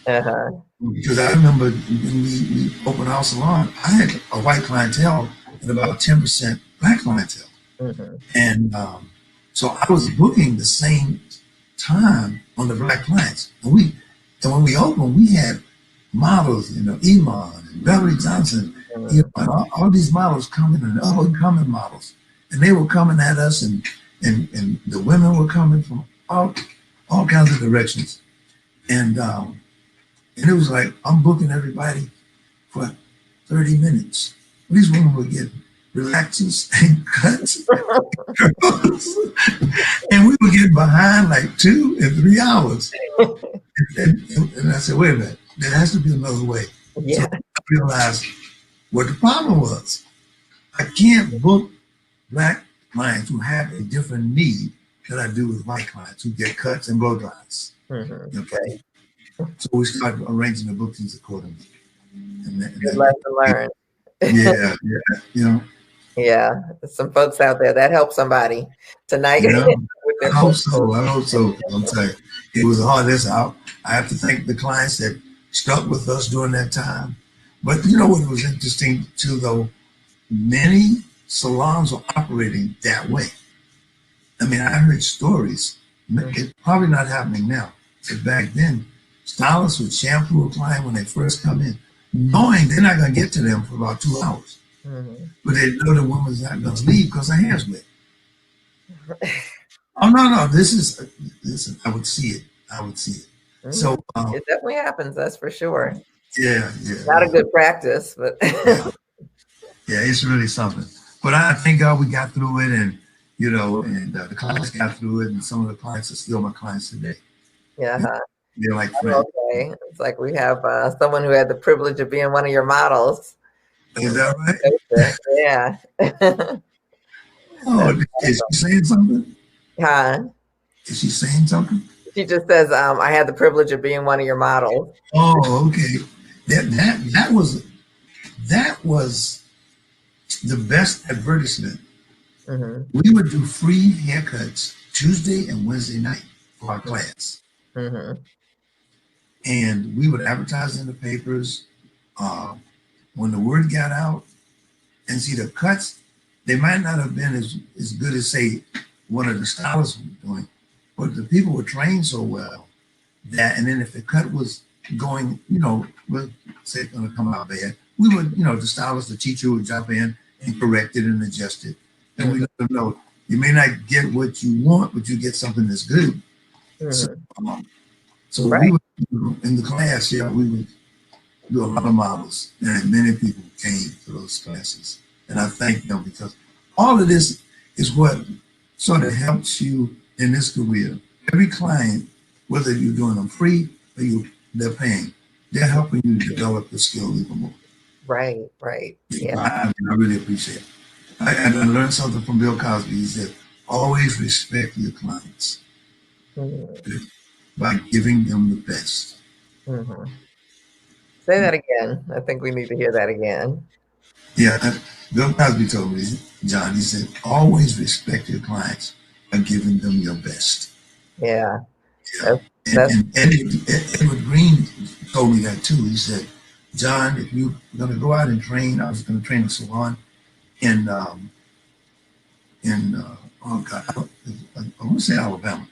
Because I remember when we opened our salon, I had a white clientele and about 10% black clientele. And so I was booking the same time on the black clients. And when we opened, we had models, you know, Iman and Beverly Johnson, you know, all these models coming, and up and coming models. And they were coming at us, and and the women were coming from all kinds of directions. And it was like, I'm booking everybody for 30 minutes. These women would get relaxes and cuts. And we would get behind like 2 and 3 hours. And I said, wait a minute, there has to be another way. So Yeah. I realized what the problem was. I can't book black clients who have a different need than I do with white clients who get cuts and blow dries. Mm-hmm. Okay. So we started arranging the bookings accordingly. Good lesson learned. Yeah, you know. Yeah, some folks out there that helped somebody tonight. Yeah, with their I hope so. I hope so. I'm telling you, it was a hard lesson. I have to thank the clients that stuck with us during that time. But you know what was interesting too, though? Many salons are operating that way. I mean, I heard stories. It's probably not happening now, but back then, stylists would shampoo a client when they first come in, knowing they're not going to get to them for about 2 hours. Mm-hmm. But they know the woman's not going to leave because her hair's wet. Oh no! Listen. I would see it. Mm-hmm. So It definitely happens. That's for sure. Yeah. Not a good practice, but yeah, it's really something. But I thank God we got through it, and the clients got through it, and some of the clients are still my clients today. Yeah. They're like friends. Okay. It's like we have someone who had the privilege of being one of your models. Is that right? Yeah. Oh, is she saying something? Huh? Is she saying something? She just says, I had the privilege of being one of your models. Oh, okay. That was the best advertisement. Mm-hmm. We would do free haircuts Tuesday and Wednesday night for our class. Mm-hmm. And we would advertise in the papers. When the word got out, and see the cuts, they might not have been as good as, say, one of the stylists was doing, but the people were trained so well that, and then if the cut was going, was say going to come out bad, we would, the stylist, the teacher would jump in and correct it and adjust it. And we let them know, you may not get what you want, but you get something that's good. Mm-hmm. So Right. we would, in the class, we would do a lot of models, and many people came to those classes. And I thank them because all of this is what sort of helps you in this career. Every client, whether you're doing them free or they're paying, they're helping you develop the skill even more. Right. Yeah. I really appreciate it. I learned something from Bill Cosby. He said, always respect your clients by giving them the best. Mm-hmm. Say that again. I think we need to hear that again. Yeah, Bill Cosby told me, John, he said, always respect your clients by giving them your best. Yeah. And Edward Green told me that too. He said, John, if you're going to go out and train, I was going to train a salon in oh God, I want to say Alabama.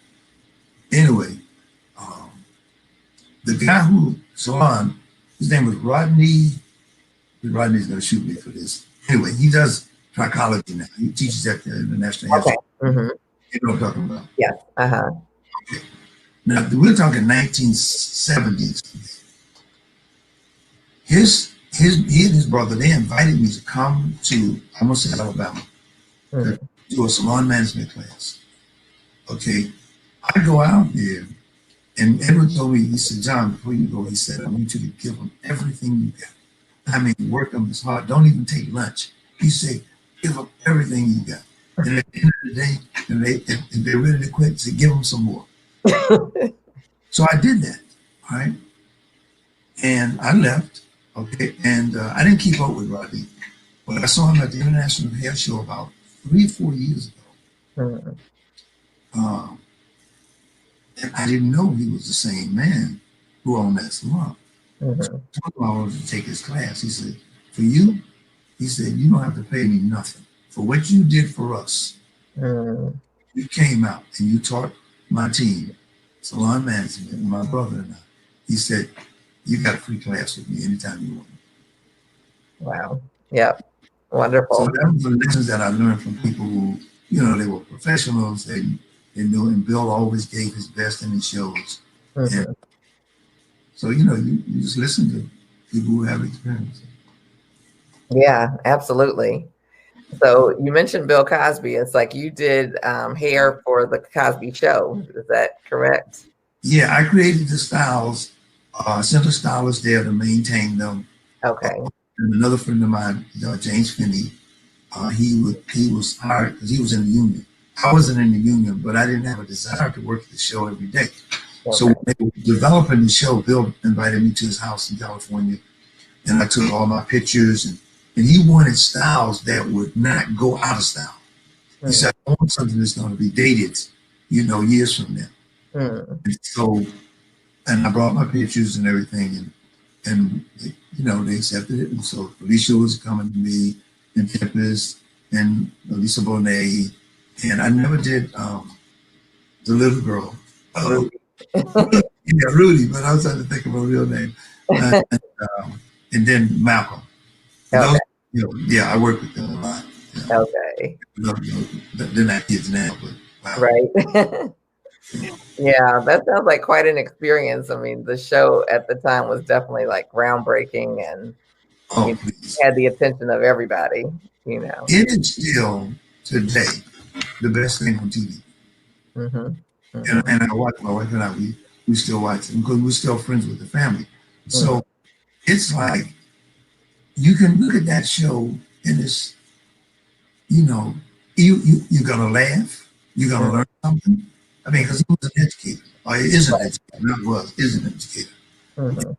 Anyway, the guy who salon, his name was Rodney. Rodney's going to shoot me for this. Anyway, he does trichology now. He teaches at the National Hair School. Mm-hmm. You know what I'm talking about? Yeah. Uh-huh. Okay. Now, we're talking 1970s. He and his brother, they invited me to come to, I want to say Alabama, to do a salon management class. Okay. I go out there, and Edward told me, he said, John, before you go, he said, I want you to give them everything you got. I mean, work them as hard. Don't even take lunch. He said, give them everything you got. And at the end of the day, if they're ready to quit, say, give them some more. So I did that, all right? And I left, okay? And I didn't keep up with Rodney, but I saw him at the International Hair Show about 3-4 years ago. And I didn't know he was the same man who owned that salon. So I wanted to take his class. He said, for you, he said, you don't have to pay me nothing. For what you did for us, you came out and you taught my team, salon management, and my brother and I. He said, you got a free class with me anytime you want. Wow. Yep. Wonderful. So that was the lessons that I learned from people who they were professionals. They knew, and Bill always gave his best in his shows. And Hmm. so, you just listen to people who have experience. Yeah, absolutely. So you mentioned Bill Cosby. It's like you did hair for the Cosby Show. Is that correct? Yeah, I created the styles. Sent a stylist there to maintain them. Uh, Okay. and another friend of mine, James Finney, he was hired because he was in the union. I wasn't in the union, but I didn't have a desire to work the show every day. So Okay. when they were developing the show, Bill invited me to his house in California, and I took all my pictures, and he wanted styles that would not go out of style. He Mm, said, I want something that's going to be dated, years from now. mm, And so, and I brought my pictures and everything, and they accepted it. And so Felicia was coming to me, and Tempest, and Lisa Bonet, and I never did the little girl. Ruby. Yeah, Rudy, but I was trying to think of her real name. And, and then Malcolm. And Okay. those, yeah, I work with them a lot. Yeah. Okay. They're not kids now, but wow. Right. Yeah, that sounds like quite an experience. I mean, the show at the time was definitely like groundbreaking and Oh, you know, please. had the attention of everybody. It is still today the best thing on TV. Hmm. Hmm. And I watch my wife and I, we still watch it because we're still friends with the family. Hmm. So it's like you can look at that show and it's, you know, you're gonna laugh, you're gonna learn something. I mean, because he was an educator, or he is an educator, not was, is an educator. Hmm.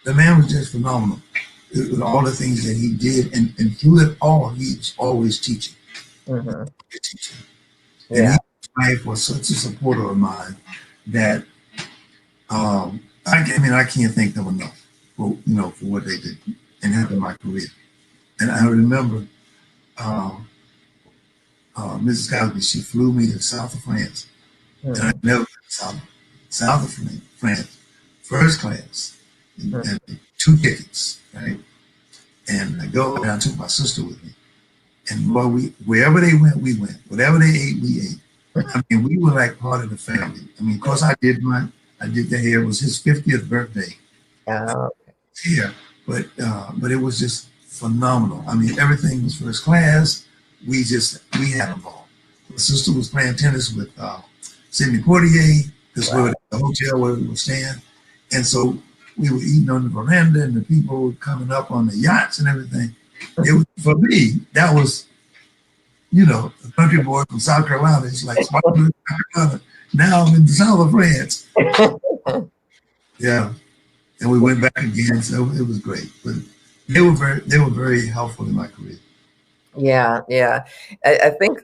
The man was just phenomenal with all the things that he did, and through it all, he's always teaching. Hmm. Teaching. And Yeah. his wife was such a supporter of mine that I mean, I can't thank them enough for what they did and helping my career. And I remember Mrs. Cosby, she flew me to the south of France, and I Hmm. never been to south of France, first class, and 2 tickets, right? And I go, and I took my sister with me. And boy, wherever they went, we went. Whatever they ate, we ate. I mean, we were like part of the family. I mean, of course, I did the hair. It was his 50th birthday Uh, here, but it was just phenomenal. I mean, everything was first class. We had a ball. My sister was playing tennis with Sidney Poitier because we were at the hotel where we were staying, and so we were eating on the veranda, and the people were coming up on the yachts and everything. It was, for me, that was, a country boy from South Carolina. It's like South Carolina. Now I'm in the south of France. Yeah, and we went back again, so it was great. But they were very helpful in my career. Yeah, yeah. I think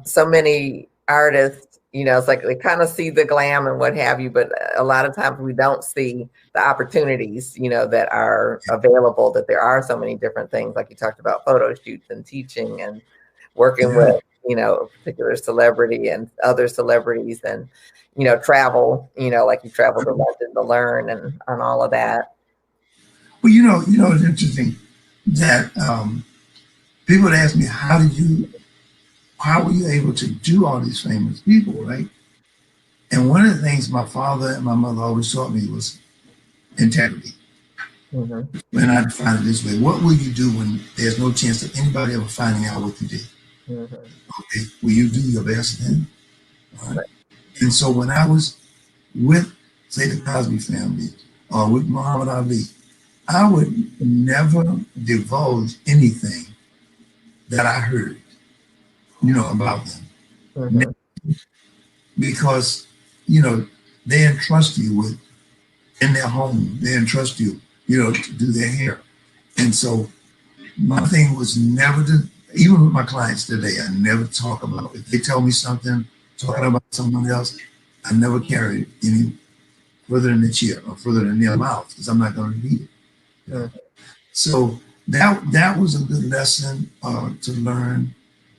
so many artists, it's like they kind of see the glam and what have you, but a lot of times we don't see the opportunities, that are available, that there are so many different things, like you talked about photo shoots and teaching and working Yeah. with, a particular celebrity and other celebrities and, travel, like you travel to London to learn and all of that. Well, it's interesting that people would ask me, how were you able to do all these famous people, right? And one of the things my father and my mother always taught me was integrity. Hmm. And I define it this way: what will you do when there's no chance of anybody ever finding out what you did? Hmm. Okay, will you do your best then? All right. And so when I was with, say, the Cosby family or with Muhammad Ali, I would never divulge anything that I heard, about them. Hmm. Because, they entrust you with in their home, they entrust you, to do their hair. And so my thing was never to, even with my clients today, I never talk about, if they tell me something, talking about someone else, I never carry it any further than the chair or further than their mouth because I'm not going to repeat it. You know? So that was a good lesson to learn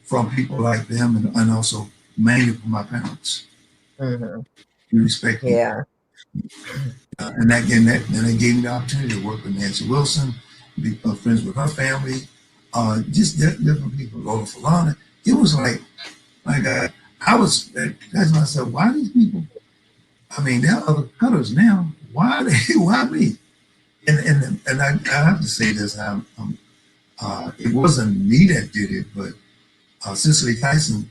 from people like them, and also mainly from my parents. Hmm. You respect people. Yeah. And that gave me the opportunity to work with Nancy Wilson, be friends with her family, just different people, Lola Falana. It was like Like I was that's myself. Why these people? I mean, there are other cutters now. Why they? Why me? And I have to say this. It wasn't me that did it, but Cicely Tyson,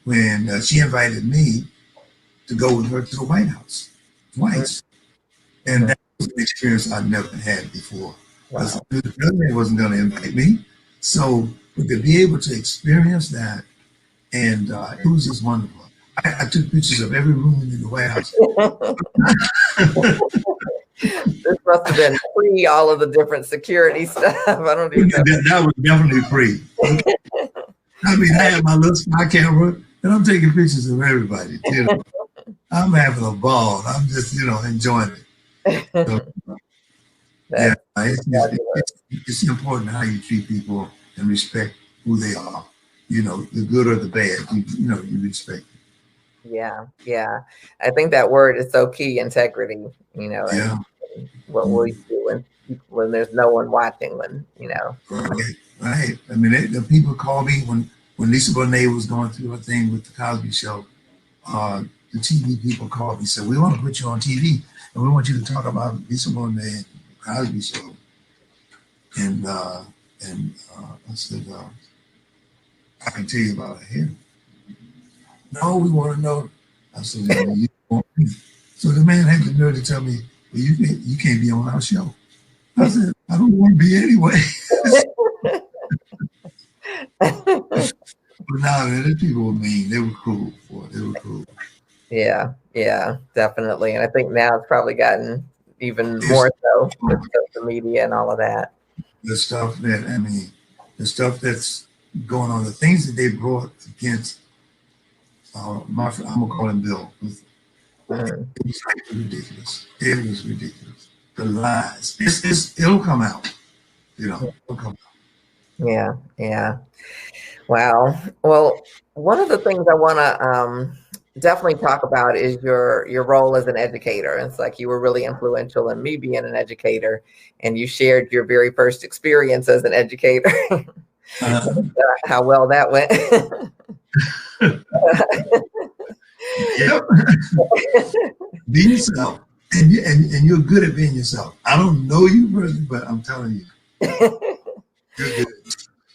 when she invited me to go with her to the White House twice, and Mm-hmm. that was an experience I'd never had before. Because Wow. the president wasn't going to invite me, so but to be able to experience that, and it was just wonderful. I took pictures of every room in the White House. This must have been pre all of the different security stuff. I don't even know. That was definitely free. I mean, I have my little spy camera, and I'm taking pictures of everybody. You know, I'm having a ball. I'm just, enjoying it. So, yeah, That's fabulous. it's important how you treat people and respect who they are. The good or the bad. You respect. Yeah, yeah. I think that word is so key, integrity, and Yeah. what will you Mhm. do when there's no one watching, when. Right. Right. I mean, the people call me when Lisa Bonet was going through her thing with the Cosby Show. The TV people called me and said, "We want to put you on TV, and we want you to talk about Lisa Bonet and the Cosby Show." And I said, "I can tell you about it here." No, we want to know. I said, "You want me?" So the man had the nerve to tell me, "Well, you can't be on our show." I said, "I don't want to be anyway." But nah, man, these people were mean. They were cruel. Boy, they were cruel. Yeah, yeah, definitely. And I think now it's probably gotten even It's more so with social media and all of that. the stuff that I mean, the stuff that's going on, the things that they brought against I'm gonna call him Bill. Mhm. It was like ridiculous. It was ridiculous. The lies. It'll come out. It'll come out. Yeah, yeah. Wow. Well, one of the things I want to definitely talk about is your role as an educator. It's like you were really influential in me being an educator, and you shared your very first experience as an educator, Uh, how well that went. yep. Be yourself, and you're good at being yourself. I don't know you personally, but I'm telling you, you're good.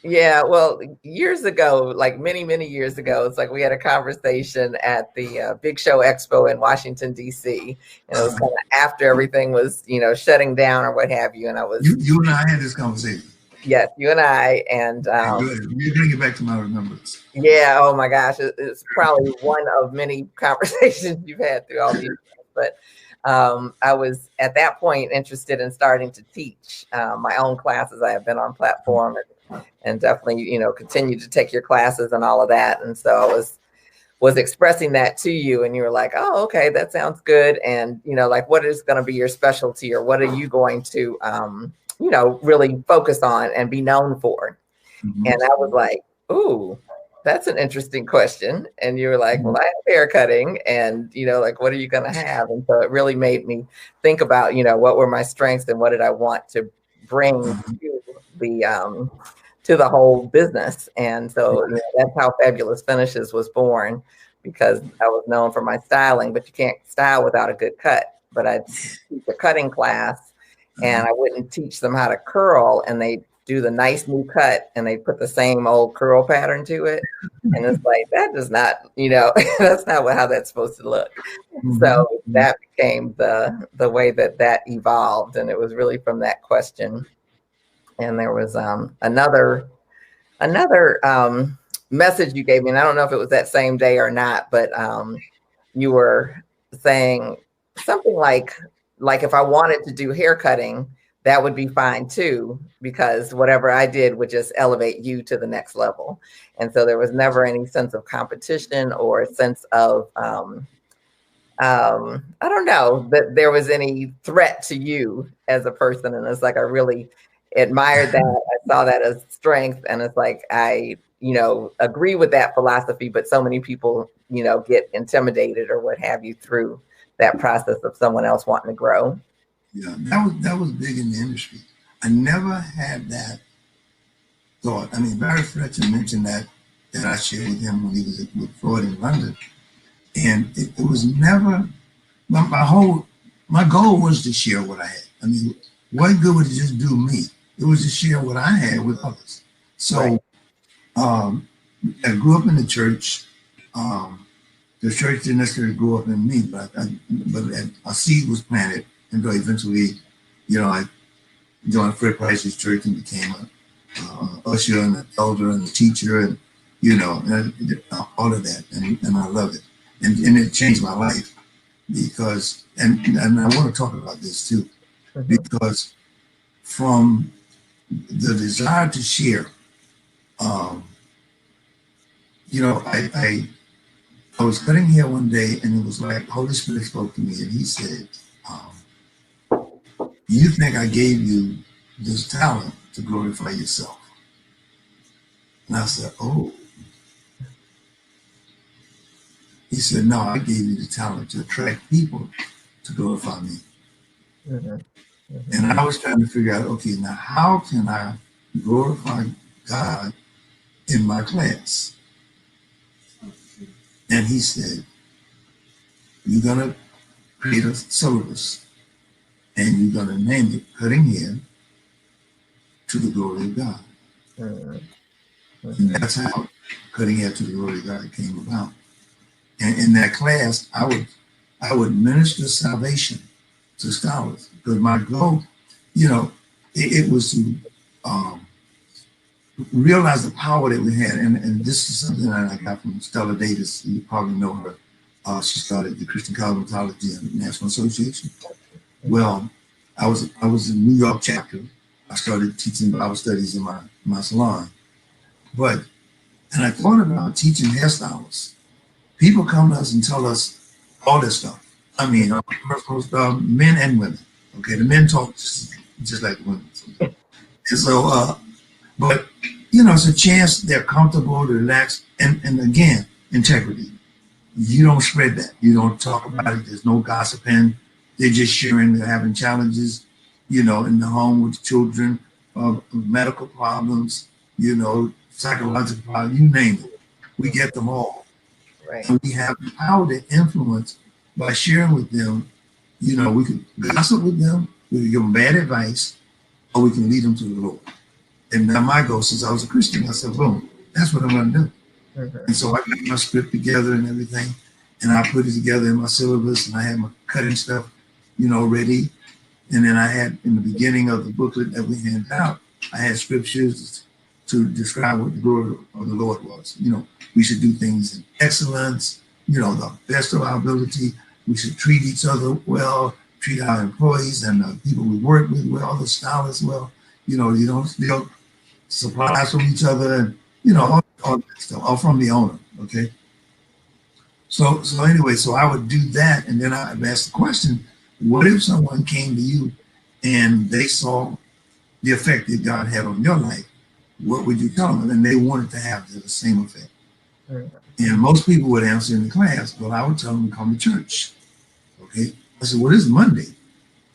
Yeah, well, years ago, like many, many years ago, it's like we had a conversation at the Big Show Expo in Washington, D.C. And it was Uh, kind of after everything was, shutting down or what have you. And I was, you and I had this conversation. yes, you and I, and Okay, good. You're gonna get back to my remembrance. yeah, oh my gosh, it's probably one of many conversations you've had through all these years. But I was at that point interested in starting to teach my own classes. I have been on platform and definitely, continue to take your classes and all of that. And so I was expressing that to you, and you were like, "Oh, okay, that sounds good." And like, what is going to be your specialty, or what are you going to, really focus on and be known for? And I was Mm-hmm. like, "Ooh, that's an interesting question." And you were like, "Well, I have hair cutting, and like, what are you going to have?" And so it really made me think about, what were my strengths and what did I want to bring to the whole business. And so that's how Fabulous Finishes was born, because I was known for my styling, but you can't style without a good cut. But I'd teach a cutting class, and I wouldn't teach them how to curl, and they do the nice new cut and they put the same old curl pattern to it. And it's like, that does not, that's not how that's supposed to look. Mm-hmm. So that became the way that evolved. And it was really from that question. And there was another message you gave me, and I don't know if it was that same day or not, but you were saying something like if I wanted to do hair cutting, that would be fine too, because whatever I did would just elevate you to the next level. And so there was never any sense of competition or a sense of I don't know that there was any threat to you as a person. And it's like, I really admired that. I saw that as strength. And it's like, I, agree with that philosophy, but so many people, get intimidated or what have you through that process of someone else wanting to grow. Yeah, that was big in the industry. I never had that thought. I mean, Barry Fletcher mentioned that that I shared with him when he was with Floyd in London. And it was never, my goal was to share what I had. I mean, what good would it just do me? It was to share what I had with others. So I grew up in the church. The church didn't necessarily grow up in me, but a seed was planted, and eventually, I joined Fred Price's church and became a usher and an elder and a teacher, and and all of that, and I love it, and it changed my life because, and I want to talk about this too, because from the desire to share, I was cutting hair one day, and it was like Holy Spirit spoke to me, and He said, "You think I gave you this talent to glorify yourself?" And I said, "Oh." He said, "No, I gave you the talent to attract people to glorify me." And I was trying to figure out, okay, now how can I glorify God in my class? And he said, "You're going to create a syllabus, and you're going to name it Cutting Hair to the Glory of God." And that's how Cutting Hair to the Glory of God came about. And in that class, I would minister salvation to scholars, because my goal, it was to realize the power that we had. And this is something that I got from Stella Davis. You probably know her. She started the Christian Cosmetology and National Association. Well, I was in New York chapter. I started teaching Bible studies in my salon. And I thought about teaching hairstylists. People come to us and tell us all this stuff. I mean, personal stuff, men and women. Okay, the men talk just like women. And so, but it's a chance. They're comfortable, relaxed, and again, integrity. You don't spread that. You don't talk about it. There's no gossiping. They're just sharing. They're having challenges, in the home with children, medical problems, psychological problems. You name it. We get them all. Right. And we have the power to influence by sharing with them. We can gossip with them, we can give them bad advice, or we can lead them to the Lord. And now my goal, since I was a Christian, I said, boom, that's what I'm going to do. And so I got my script together and everything, and I put it together in my syllabus, and I had my cutting stuff, ready. And then I had, in the beginning of the booklet that we handed out, I had scriptures to describe what the glory of the Lord was. We should do things in excellence, the best of our ability. We should treat each other well, treat our employees and the people we work with well, the stylists well. You don't steal supplies from each other, and all that stuff, all from the owner. Okay. So anyway, so I would do that, and then I would ask the question: what if someone came to you and they saw the effect that God had on your life? What would you tell them? And they wanted to have the same effect. And most people would answer in the class, well, I would tell them to come to church. Okay. I said, well, this is Monday.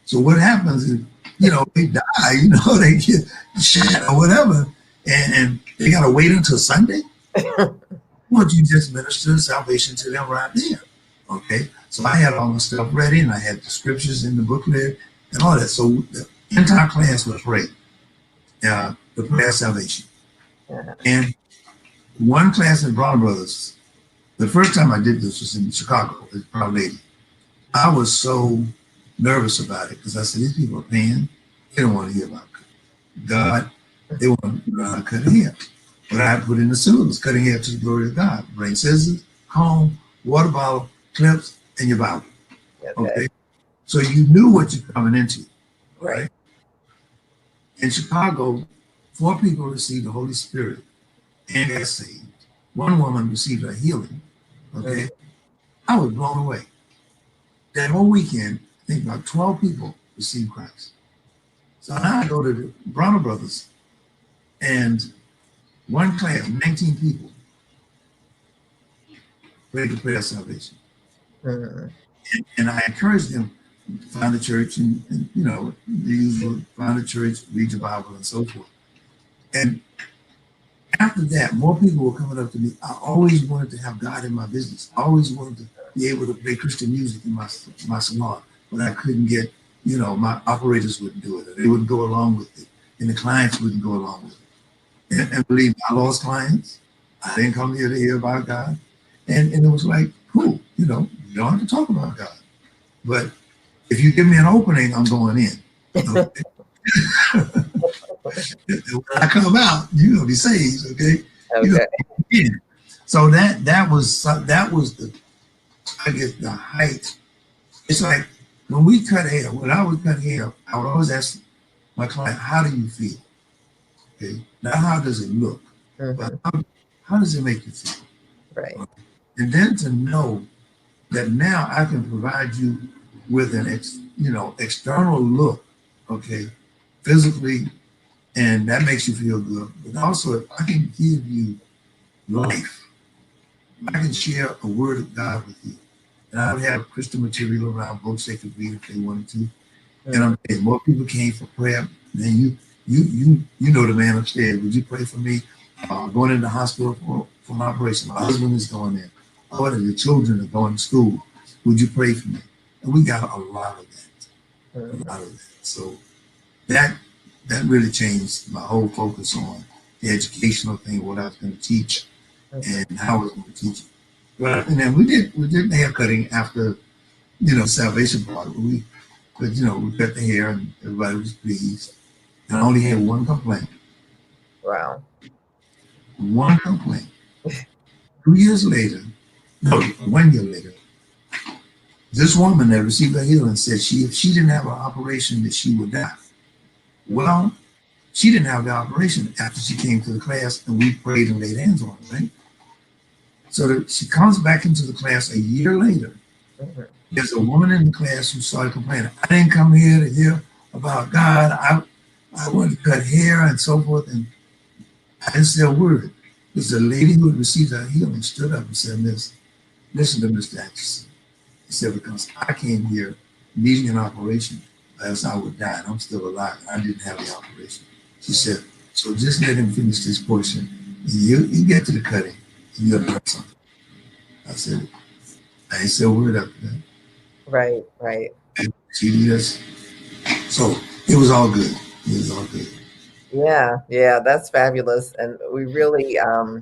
So what happens is, they die, they get shot or whatever, and they got to wait until Sunday? Why don't you just minister salvation to them right there? Okay. So I had all my stuff ready, and I had the scriptures in the booklet and all that. So the entire class was prayed. The prayer of salvation. And one class in Brown Brothers, the first time I did this was in Chicago with Our Lady. I was so nervous about it because I said, these people are paying. They don't want to hear about God. They want to learn how to cut hair. But I put in the syllabus, cutting hair to the glory of God. Bring scissors, comb, water bottle, clips, and your Bible. Okay. So you knew what you're coming into. Right. In Chicago, 4 people received the Holy Spirit and got saved. 1 woman received a healing. Okay. I was blown away. That whole weekend, I think about 12 people received Christ. So now I go to the Bronner Brothers, and one class, 19 people, prayed the prayer of salvation. And I encouraged them to find a church and the usual, find a church, read the Bible, and so forth. And After that, more people were coming up to me. I always wanted to have God in my business. I always wanted to be able to play Christian music in my salon, but I couldn't get, my operators wouldn't do it. Or they wouldn't go along with it, and the clients wouldn't go along with it. And believe me, I lost clients. I didn't come here to hear about God. And it was like, cool, you don't have to talk about God. But if you give me an opening, I'm going in. Okay? When I come out, you're gonna be saved, okay? Okay. So that was the, I guess, the height. It's like when we cut hair. When I would cut hair, I would always ask my client, "How do you feel?" Okay, not how does it look, but how does it make you feel? Right. And then to know that now I can provide you with an external look, okay, physically, and that makes you feel good. But also, if I can give you life, I can share a word of God with you. And I would have Christian material around books they could read if they wanted to. And I'm saying more people came for prayer. Then you know the man upstairs. Would you pray for me? Going in the hospital for my operation. My husband is going there. Oh, and the children are going to school. Would you pray for me? And we got a lot of that. A lot of that. So that really changed my whole focus on the educational thing, what I was going to teach, and how I was going to teach it. But and then we did hair cutting after salvation part. We cut the hair and everybody was pleased. And I only had one complaint. Wow. One complaint. 2 years later, no, 1 year later, this woman that received her healing said if she didn't have an operation that she would die. Well, she didn't have the operation after she came to the class and we prayed and laid hands on her, right? So she comes back into the class a year later. There's a woman in the class who started complaining. I didn't come here to hear about God. I wanted to cut hair and so forth. And I didn't say a word. There's a lady who had received her healing stood up and said, listen to Mr. Atchison. He said, because I came here needing an operation, else I would die, and I'm still alive. And I didn't have the operation. She said, so just let him finish this portion. And you get to the cutting, and you'll learn something. I said, I ain't said a word after that. Right. And she just, so it was all good. It was all good. Yeah, that's fabulous. And we really, a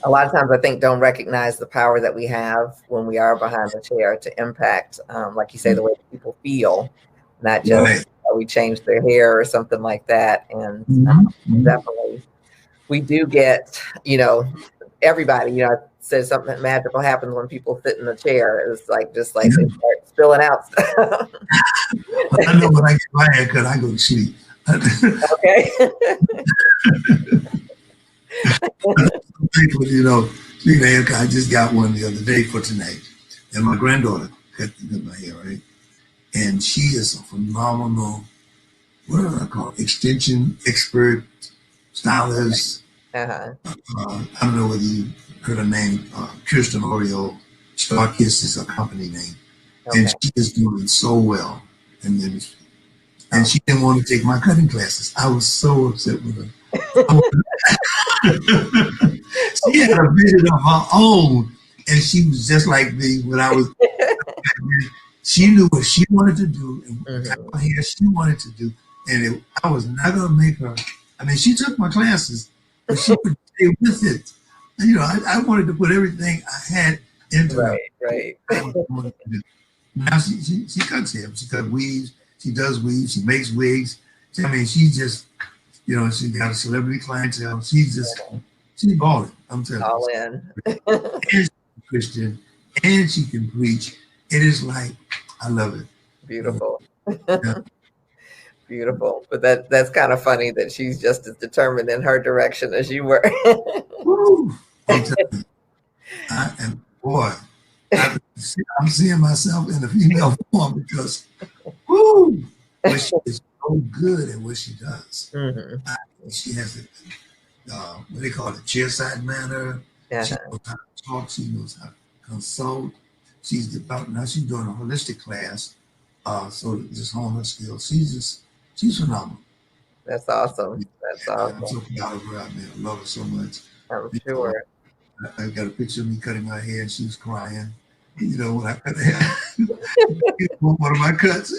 lot of times I think don't recognize the power that we have when we are behind the chair to impact, like you say, the way people feel, not just we change their hair or something like that. And definitely we do get, everybody, says something magical happens when people sit in the chair. It's like, just like they start spilling out stuff. I know when I get my haircut, I go to sleep. Okay. Speaking of haircut, I just got one the other day for tonight. And my granddaughter cut my hair, right? And she is a phenomenal, what do I call it? Extension expert, stylist. I don't know whether you heard her name, Kirsten Oriole. Starkiss is her company name. Okay. And she is doing so well in the industry. And she didn't want to take my cutting classes. I was so upset with her. She had a vision of her own, and she was just like me when I was. She knew what she wanted to do and what hair she wanted to do, and I was not going to make her. I mean, she took my classes, but she would stay with it. And, I wanted to put everything I had into her. Right. Now she cuts hair. She cuts weaves. She does weaves. She makes wigs. I mean, she just, she got a celebrity clientele. She's balling. I'm telling you. All in. And she's Christian, and she can preach. It is like, I love it. Beautiful. Beautiful. But that's kind of funny that she's just as determined in her direction as you were. Woo! I am, boy, I'm seeing myself in a female form because, woo! But she is so good at what she does. She has what they call it, chairside manner. She knows how to talk. She knows how to consult. She's doing a holistic class, so just hone her skills. She's phenomenal. That's awesome. That's Yeah, I'm awesome. so proud of her. I mean, I love her so much. I'm You know, sure. I got a picture of me cutting my hair, and she was crying. You know, when I cut the hair, one of my cuts.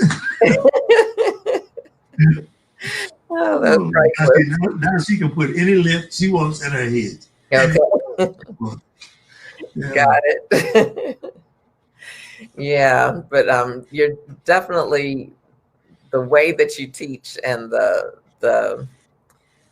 Oh, that's Oh, priceless. now she can put any lip she wants in her head. Okay, Any, yeah. got it. Yeah, but you're definitely the way that you teach and the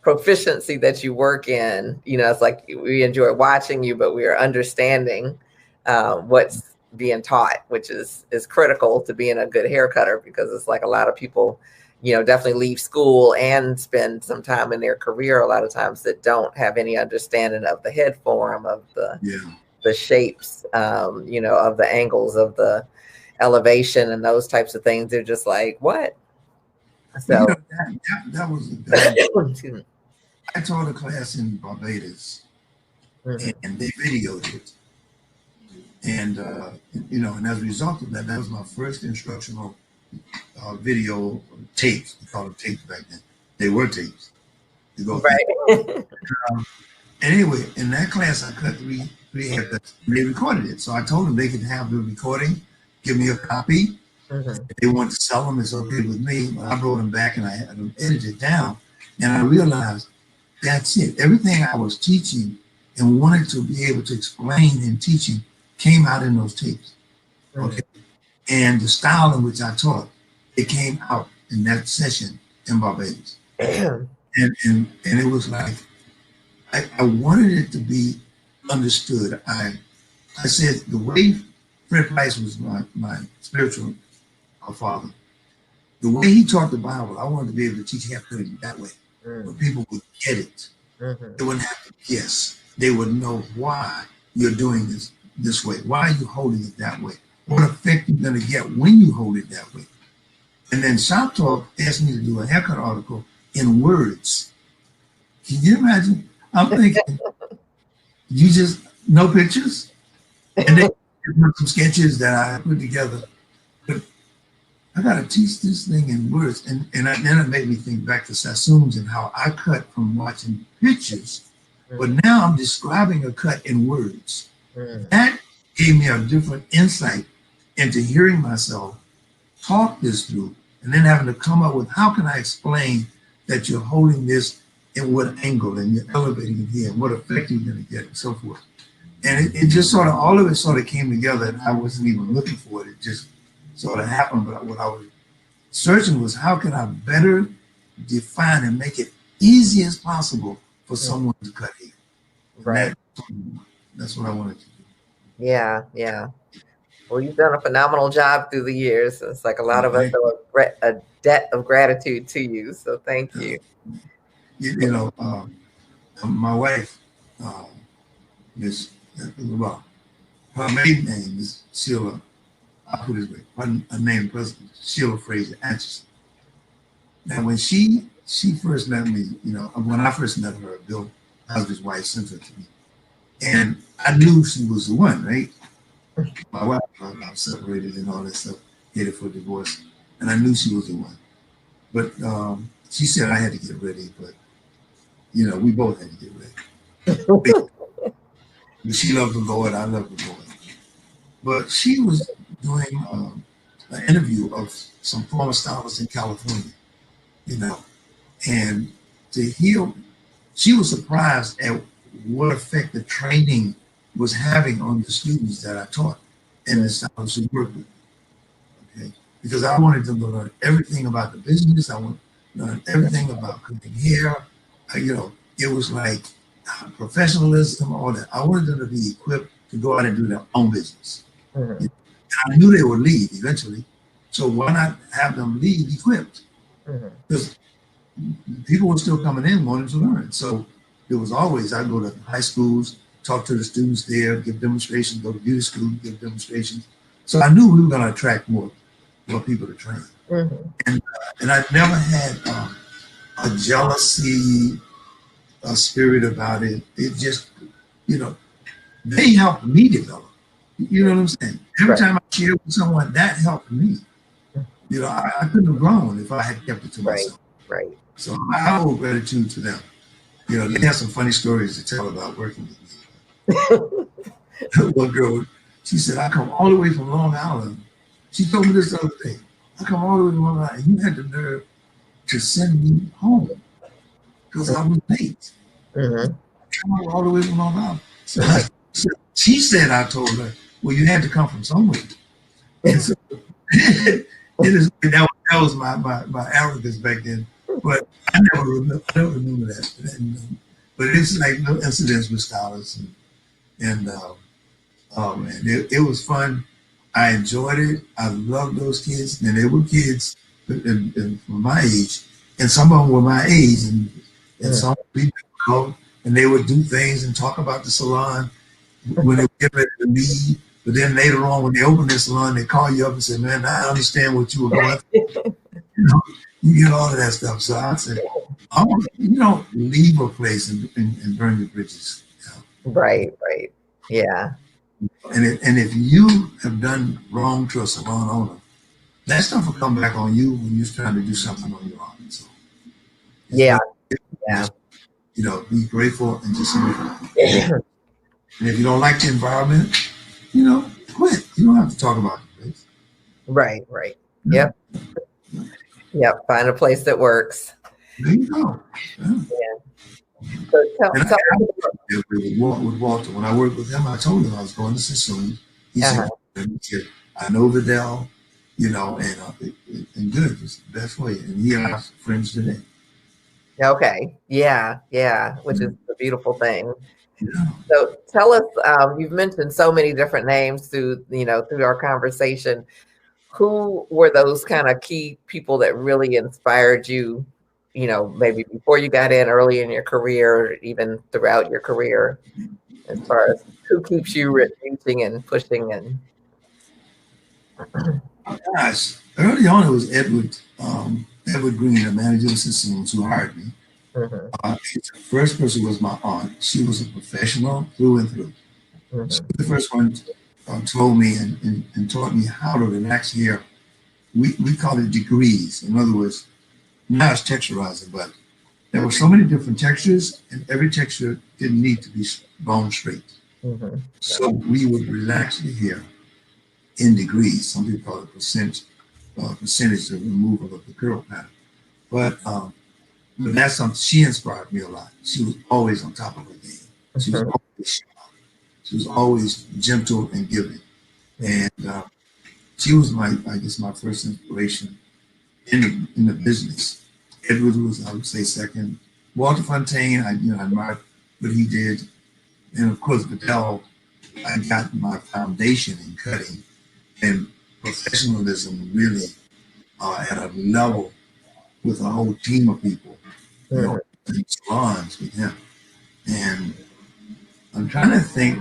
proficiency that you work in. You know, it's like we enjoy watching you, but we are understanding what's being taught, which is critical to being a good hair cutter, because it's like a lot of people, you know, definitely leave school and spend some time in their career a lot of times that don't have any understanding of the head form, of Yeah. the shapes, you know, of the angles, of the elevation and those types of things. They're just like, what? Well, you know, So, that was the guy. excuse me. I taught a class in Barbados, Mhm. and they videoed it. And, you know, and as a result of that, that was my first instructional video tapes. We called them tapes back then. They were tapes to go through. Right. Anyway, in that class, I cut three haircuts. And they recorded it. So I told them they could have the recording, give me a copy. Mhm. If they want to sell them, it's okay with me. But I brought them back and I had them edited down. And I realized that's it. Everything I was teaching and wanted to be able to explain in teaching came out in those tapes. Okay. Mhm. And the style in which I taught, it came out in that session in Barbados. And it was like, I wanted it to be understood. I said the way Fred Price was my spiritual father, the way he taught the Bible, I wanted to be able to teach haircutting that way, where people would get it. Mhm. They wouldn't have to guess. They would know why you're doing this way. Why are you holding it that way? What effect you're going to get when you hold it that way. And then Shop Talk asked me to do a haircut article in words. Can you imagine? I'm thinking, you just no pictures, and then some sketches that I put together. But I got to teach this thing in words, then it made me think back to Sassoon's and how I cut from watching pictures, but now I'm describing a cut in words. Mhm. That gave me a different insight into hearing myself talk this through, and then having to come up with how can I explain that you're holding this in what angle and you're elevating it here and what effect you're going to get and so forth. And it just sort of, all of it sort of came together, and I wasn't even looking for it. It just sort of happened. But what I was searching was how can I better define and make it easy as possible for someone to cut hair. Right. That's what I wanted to do. Yeah. Yeah. Well, you've done a phenomenal job through the years. It's like a lot So of us thank owe a debt of gratitude to you. So thank you. you. You know, my wife is, well, her maiden name is Sheila. I'll put it this way. Her name was Sheila Fraser Atchison. Now, when she first met me, you know, when I first met her, Bill husband's wife sent her to me, and I knew she was the one, right? My wife, I'm separated and all that stuff, headed for divorce, and I knew she was the one. But she said I had to get ready, but you know, we both had to get ready. She loved the Lord, I loved the Lord. But she was doing an interview of some former stylists in California, you know, and to hear, she was surprised at what effect the training was having on the students that I taught and the stylists who worked with. Okay, because I wanted them to learn everything about the business. I wanted to learn everything about cutting hair. You know, it was like professionalism, all that. I wanted them to be equipped to go out and do their own business. Mhm. I knew they would leave eventually, so why not have them leave equipped? Mhm. Because people were still coming in wanting to learn. So it was always, I go to high schools, talk to the students there, give demonstrations, go to beauty school, give demonstrations. So I knew we were going to attract more people to train. Mhm. And I never had a jealousy, a spirit about it. It just, you know, they helped me develop. You know what I'm saying? Every Right. time I shared with someone, that helped me. You know, I couldn't have grown if I had kept it to Right. myself. Right. So I owe gratitude to them. You know, they have some funny stories to tell about working with me. One girl, she said, I come all the way from Long Island. She told me this the other day. I come all the way from Long Island. You had the nerve to send me home because I was late. Mm-hmm. Come all the way from Long Island. So she said, I told her, well, you had to come from somewhere. And so it is, that was my arrogance back then. But I never remember that. And, but it's like no incidents with scholars. And it was fun. I enjoyed it. I loved those kids. And they were kids from my age. And some of them were my age. And some people go and they would do things and talk about the salon when they were getting ready to leave. But then later on, when they open the salon, they call you up and say, man, I understand what you were going through. You know, you get all of that stuff. So I said, you don't leave a place and burn your bridges. You know? Right, right. Yeah. And if you have done wrong to a salon owner, that stuff will come back on you when you're trying to do something on your own. So Yeah. Yeah. You know, be grateful and just move on. And if you don't like the environment, you know, quit. You don't have to talk about it, right? Right, right. Yep. Yep. Find a place that works. There you go. Yeah. So with Walter, when I worked with him, I told him I was going to Sicily. He said, I know Vidal, you know, and good. It's the best way. And he and I are friends today. Okay. Yeah. Yeah. Which is a beautiful thing. Yeah. So tell us, you've mentioned so many different names through our conversation. Who were those kind of key people that really inspired you, maybe before you got in, early in your career, or even throughout your career, as far as who keeps you reaching and pushing? And gosh, early on it was Edward Green, the manager of systems, who hired me. The first person was my aunt. She was a professional through and through. She was the first one told me and taught me how to relax hair. We call it degrees. In other words, now it's texturizing, but there were so many different textures, and every texture didn't need to be bone straight. So we would relax the hair in degrees. Some people call it percentage of removal of the curl pattern. But that's something, she inspired me a lot. She was always on top of her game. She was always sharp. She was always gentle and giving. And she was my first inspiration in the business. Edward was, I would say, second. Walter Fontaine, I admired what he did. And of course, Vidal, I got my foundation in cutting and professionalism really at a level with a whole team of people, in salons with him. And I'm trying to think,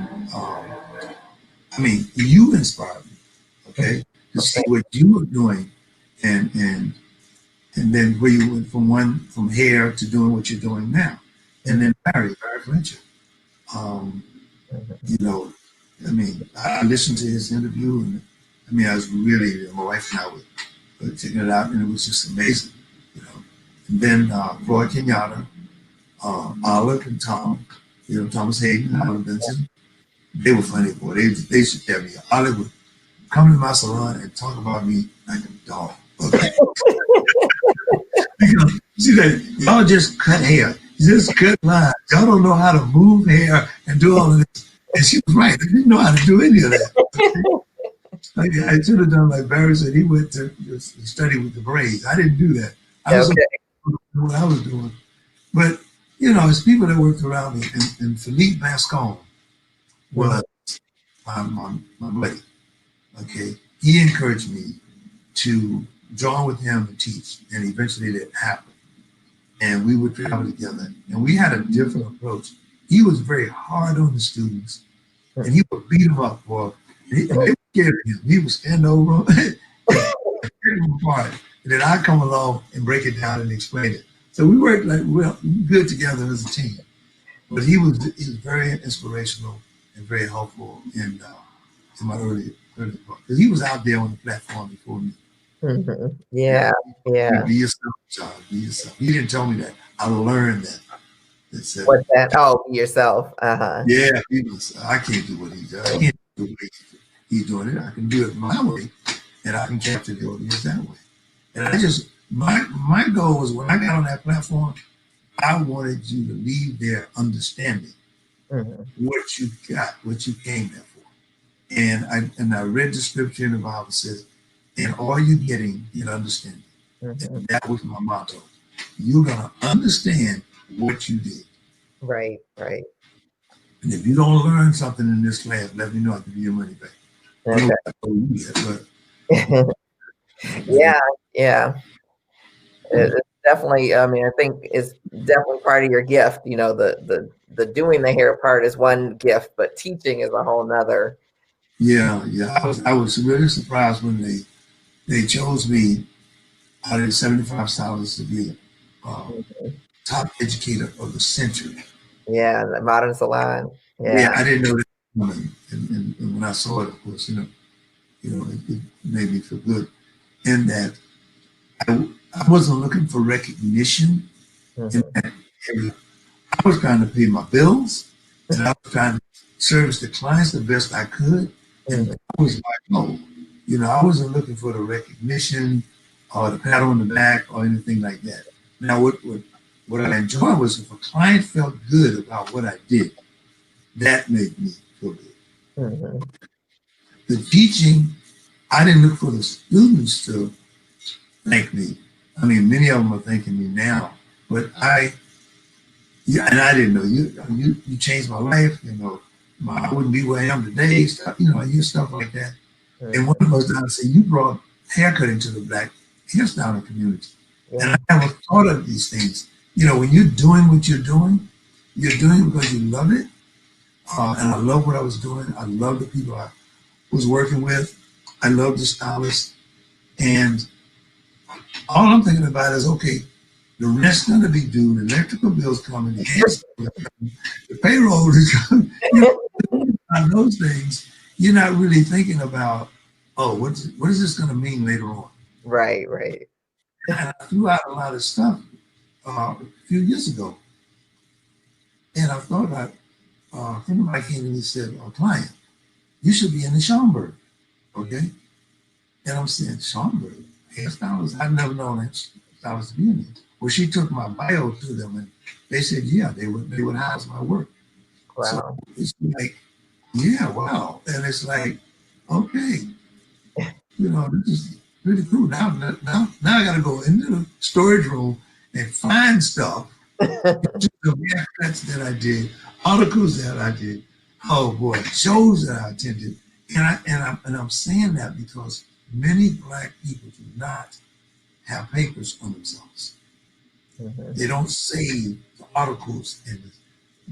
you inspired me, okay, to see what you were doing and then where you went from hair to doing what you're doing now. And then Barry Fletcher. I listened to his interview, and I was really, my wife and I were checking it out, and it was just amazing, And then Roy Kenyatta, Olive and Tom, Thomas Hayden, Olive Benson, they were funny, boy. They should tell me. Olive would come to my salon and talk about me like a dog. Okay. See that y'all just cut hair, just cut lines. Y'all don't know how to move hair and do all of this. And she was right. I didn't know how to do any of that. I should have done like Barry said. He went to study with the braids. I didn't do that. I was what I was doing. But it's people that worked around me. And Philippe Bascon was my buddy. Okay, he encouraged me to join with him and teach, and eventually that happened. And we would travel together, and we had a different approach. He was very hard on the students, and he would beat them up, boy. They would scare him. He would stand over them, and then I'd come along and break it down and explain it. So we worked good together as a team. But he was very inspirational and very helpful in my early part, because he was out there on the platform before me. Yeah, yeah. Be yourself, child. Be yourself. He didn't tell me that. I learned that. It said, What's that? Oh, be yourself. Uh-huh. yeah, I can't do what he does. I can't do what he's doing it. I can do it my way, and I can capture the audience that way. And I just my goal was when I got on that platform, I wanted you to leave there understanding what you got, what you came there for. And I read the scripture in the Bible says, "And all you getting, get understanding." And that was my motto. You're gonna understand what you did. Right, right. And if you don't learn something in this class, let me know. I'll give you your money back. I don't Okay. know what I told you yet, Yeah, yeah. It's definitely, I mean, I think it's definitely part of your gift. You know, the doing the hair part is one gift, but teaching is a whole nother. yeah, yeah. I was really surprised when they chose me out of the 75 scholars to be top educator of the century. Yeah, the modern salon. Yeah, Yeah. I didn't know that coming. And when I saw it, of course, it made me feel good. And that I wasn't looking for recognition. In that area. I was trying to pay my bills, and I was trying to service the clients the best I could. And that was my goal. I wasn't looking for the recognition or the pat on the back or anything like that. Now, what I enjoyed was if a client felt good about what I did, that made me feel good. The teaching, I didn't look for the students to thank me. I mean, many of them are thanking me now, but yeah, and I didn't know you changed my life. I wouldn't be where I am today. Stuff, I hear stuff like that. And one of us down said, "You brought haircutting to the black hairstyling community." And I never thought of these things. When you're doing what you're doing it because you love it. And I love what I was doing. I love the people I was working with. I love the stylists. And all I'm thinking about is, okay, the rent's going to be due, the electrical bill's coming, the hairstyle, the payroll is coming. On those things, you're not really thinking about, oh, what is this going to mean later on? Right, right. And I threw out a lot of stuff a few years ago. And I thought a friend of mine came and he said, client, you should be in the Schaumburg, okay? And I'm saying, Schaumburg, hairstylist? I've never known hairstylists to be in it. Well, she took my bio to them and they said, yeah, they would house my work. Wow. So it's like, yeah, wow. And it's like, okay, this is really cool. Now I got to go into the storage room and find stuff, the haircuts that I did, articles that I did, oh boy, shows that I attended. And I'm saying that because many Black people do not have papers on themselves. They don't save the articles and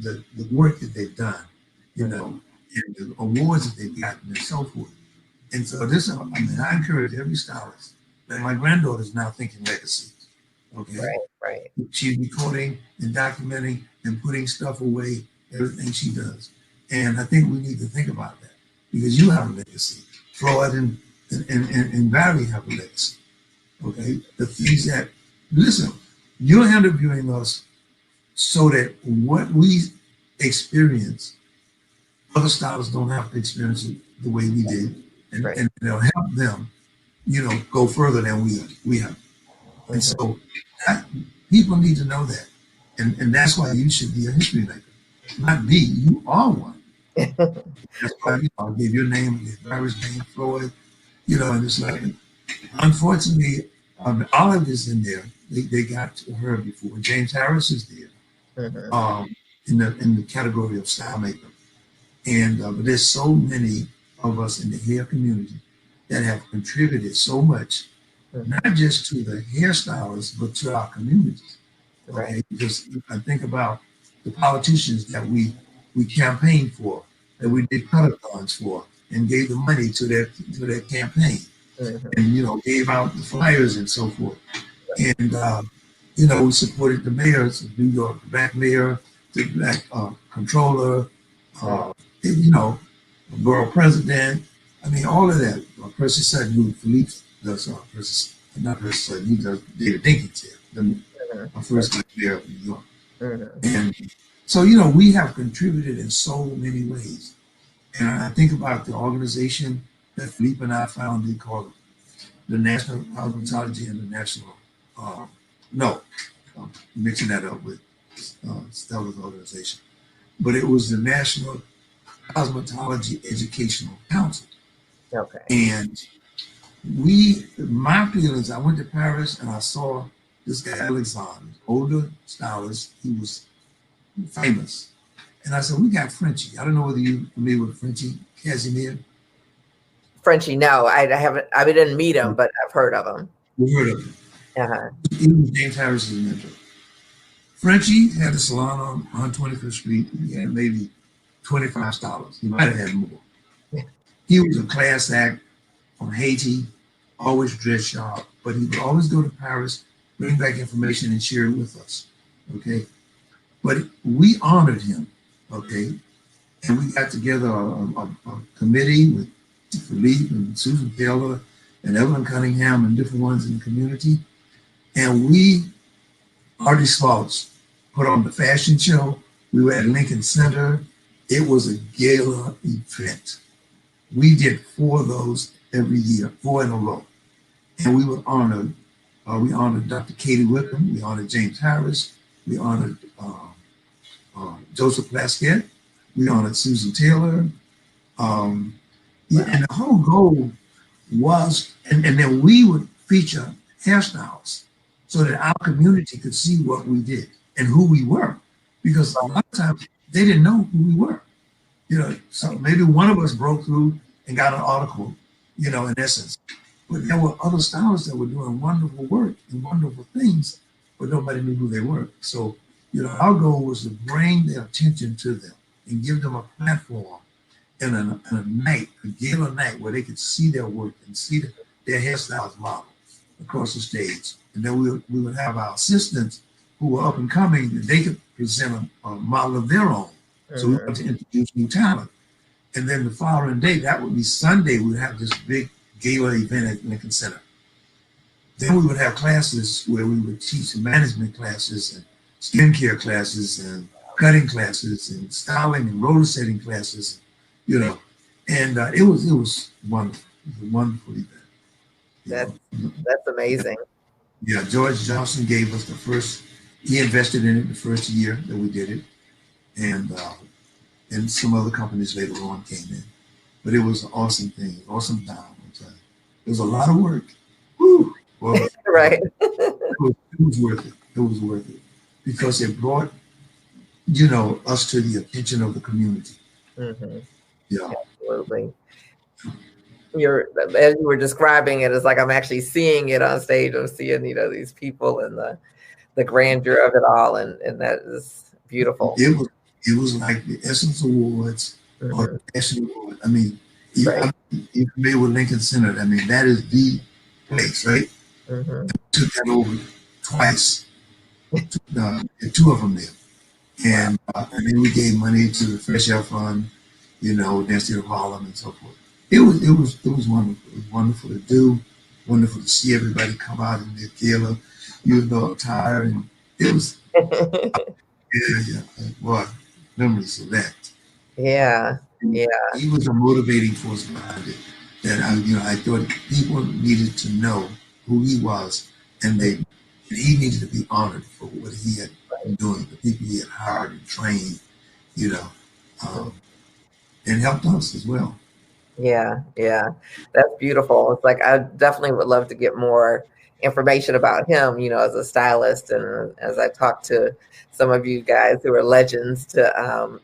the work that they've done, and the awards that they've gotten and so forth. And so I encourage every stylist. Like my granddaughter's now thinking legacy. Okay. Right. She's recording and documenting and putting stuff away, everything she does. And I think we need to think about that because you have a legacy. Floyd and Barry have a legacy. Okay. The things that, listen, you're interviewing us so that what we experience, other stylists don't have to experience it the way we did. And it'll help them, go further than we have. And so people need to know that. And that's why you should be a history maker. Not me, you are one. That's why I gave your name, I gave Barry's name, Floyd, and it's like, unfortunately, Olive is in there. They got to her before. James Harris is there in the category of style maker. And but there's so many of us in the hair community that have contributed so much, not just to the hairstylists, but to our communities. Okay, because I think about the politicians that we campaigned for, that we did cut-a-thons for, and gave the money to their campaign, and gave out the flyers and so forth. And we supported the mayors of New York, the black mayor, the black controller, borough president. I mean, all of that. Percy Sutton, Philippe does not versus he does David Dinkins here. My first like there in New York. And so, we have contributed in so many ways. And I think about the organization that Philippe and I founded called the National Cosmetology and the National, no, I'm mixing that up with Stella's organization. But it was the National Cosmetology Educational Council. Okay. And my feelings, I went to Paris and I saw this guy, Alexander, older stylist. He was famous. And I said, we got Frenchie. I don't know whether you're familiar with Frenchie Casimir. Frenchie, no, I haven't. I didn't meet him, but I've heard of him. You've heard of him. He was James Harris's mentor. Frenchie had a salon on 25th Street. He had maybe 25 stylers. He might have had more. He was a class act from Haiti, always dressed sharp, but he would always go to Paris, bring back information and share it with us. Okay. But we honored him. Okay. And we got together a committee with Philippe and Susan Taylor and Evelyn Cunningham and different ones in the community. And we, Artie Schmaltz, put on the fashion show. We were at Lincoln Center. It was a gala event. We did 4 of those every year, 4 in a row. And we were honored. We honored Dr. Katie Wickham. We honored James Harris. We honored Joseph Plaskett. We honored Susan Taylor. And the whole goal was, and then we would feature hairstyles so that our community could see what we did and who we were. Because a lot of times they didn't know who we were. So maybe one of us broke through and got an article, in essence. But there were other stylists that were doing wonderful work and wonderful things, but nobody knew who they were. So, our goal was to bring their attention to them and give them a platform and a night, a gala night where they could see their work and see their hairstyles modeled across the stage. And then we would have our assistants who were up and coming, and they could present a model of their own. So we wanted to introduce new talent. And then the following day, that would be Sunday, we would have this big gala event at Lincoln Center. Then we would have classes where we would teach management classes and skincare classes and cutting classes and styling and roller setting classes, And it was wonderful. It was a wonderful event. That's amazing. Yeah, George Johnson gave us he invested in it the first year that we did it. And some other companies later on came in. But it was an awesome thing, awesome time. It was a lot of work. Woo! Well, right. It was worth it. It was worth it. Because it brought, us to the attention of the community. Mm-hmm. Yeah. Absolutely. As you were describing it, it's like I'm actually seeing it on stage. I'm seeing, these people and the grandeur of it all. And that is beautiful. It was like the Essence Awards or the National Award. I mean, you're familiar with Lincoln Center. I mean, that is the place, right? Mm-hmm. I took that over twice, 2 of them there. And then we gave money to the Fresh Air Fund, Density of Harlem and so forth. It was wonderful. It was wonderful to do, wonderful to see everybody come out in their gala, attire, and it was boy, memories of that. Yeah. He was a motivating force behind it. That I thought people needed to know who he was, and he needed to be honored for what he had been doing, the people he had hired and trained, and helped us as well. Yeah. That's beautiful. It's like I definitely would love to get more information about him, as a stylist, and as I talk to some of you guys who are legends to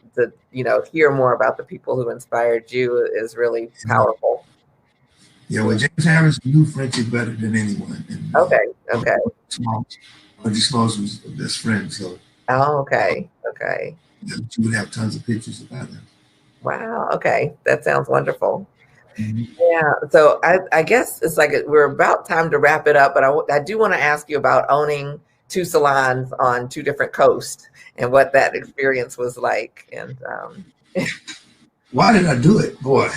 hear more about the people who inspired you is really powerful. Yeah, well, James Harris knew Frenchie better than anyone. And, okay. Artie Schmaltz was the best friend, so. Oh, okay. You would have tons of pictures about him. Wow. Okay, that sounds wonderful. Mm-hmm. Yeah. So I guess it's like we're about time to wrap it up, but I do want to ask you about owning 2 salons on 2 different coasts and what that experience was like. And why did I do it, boy?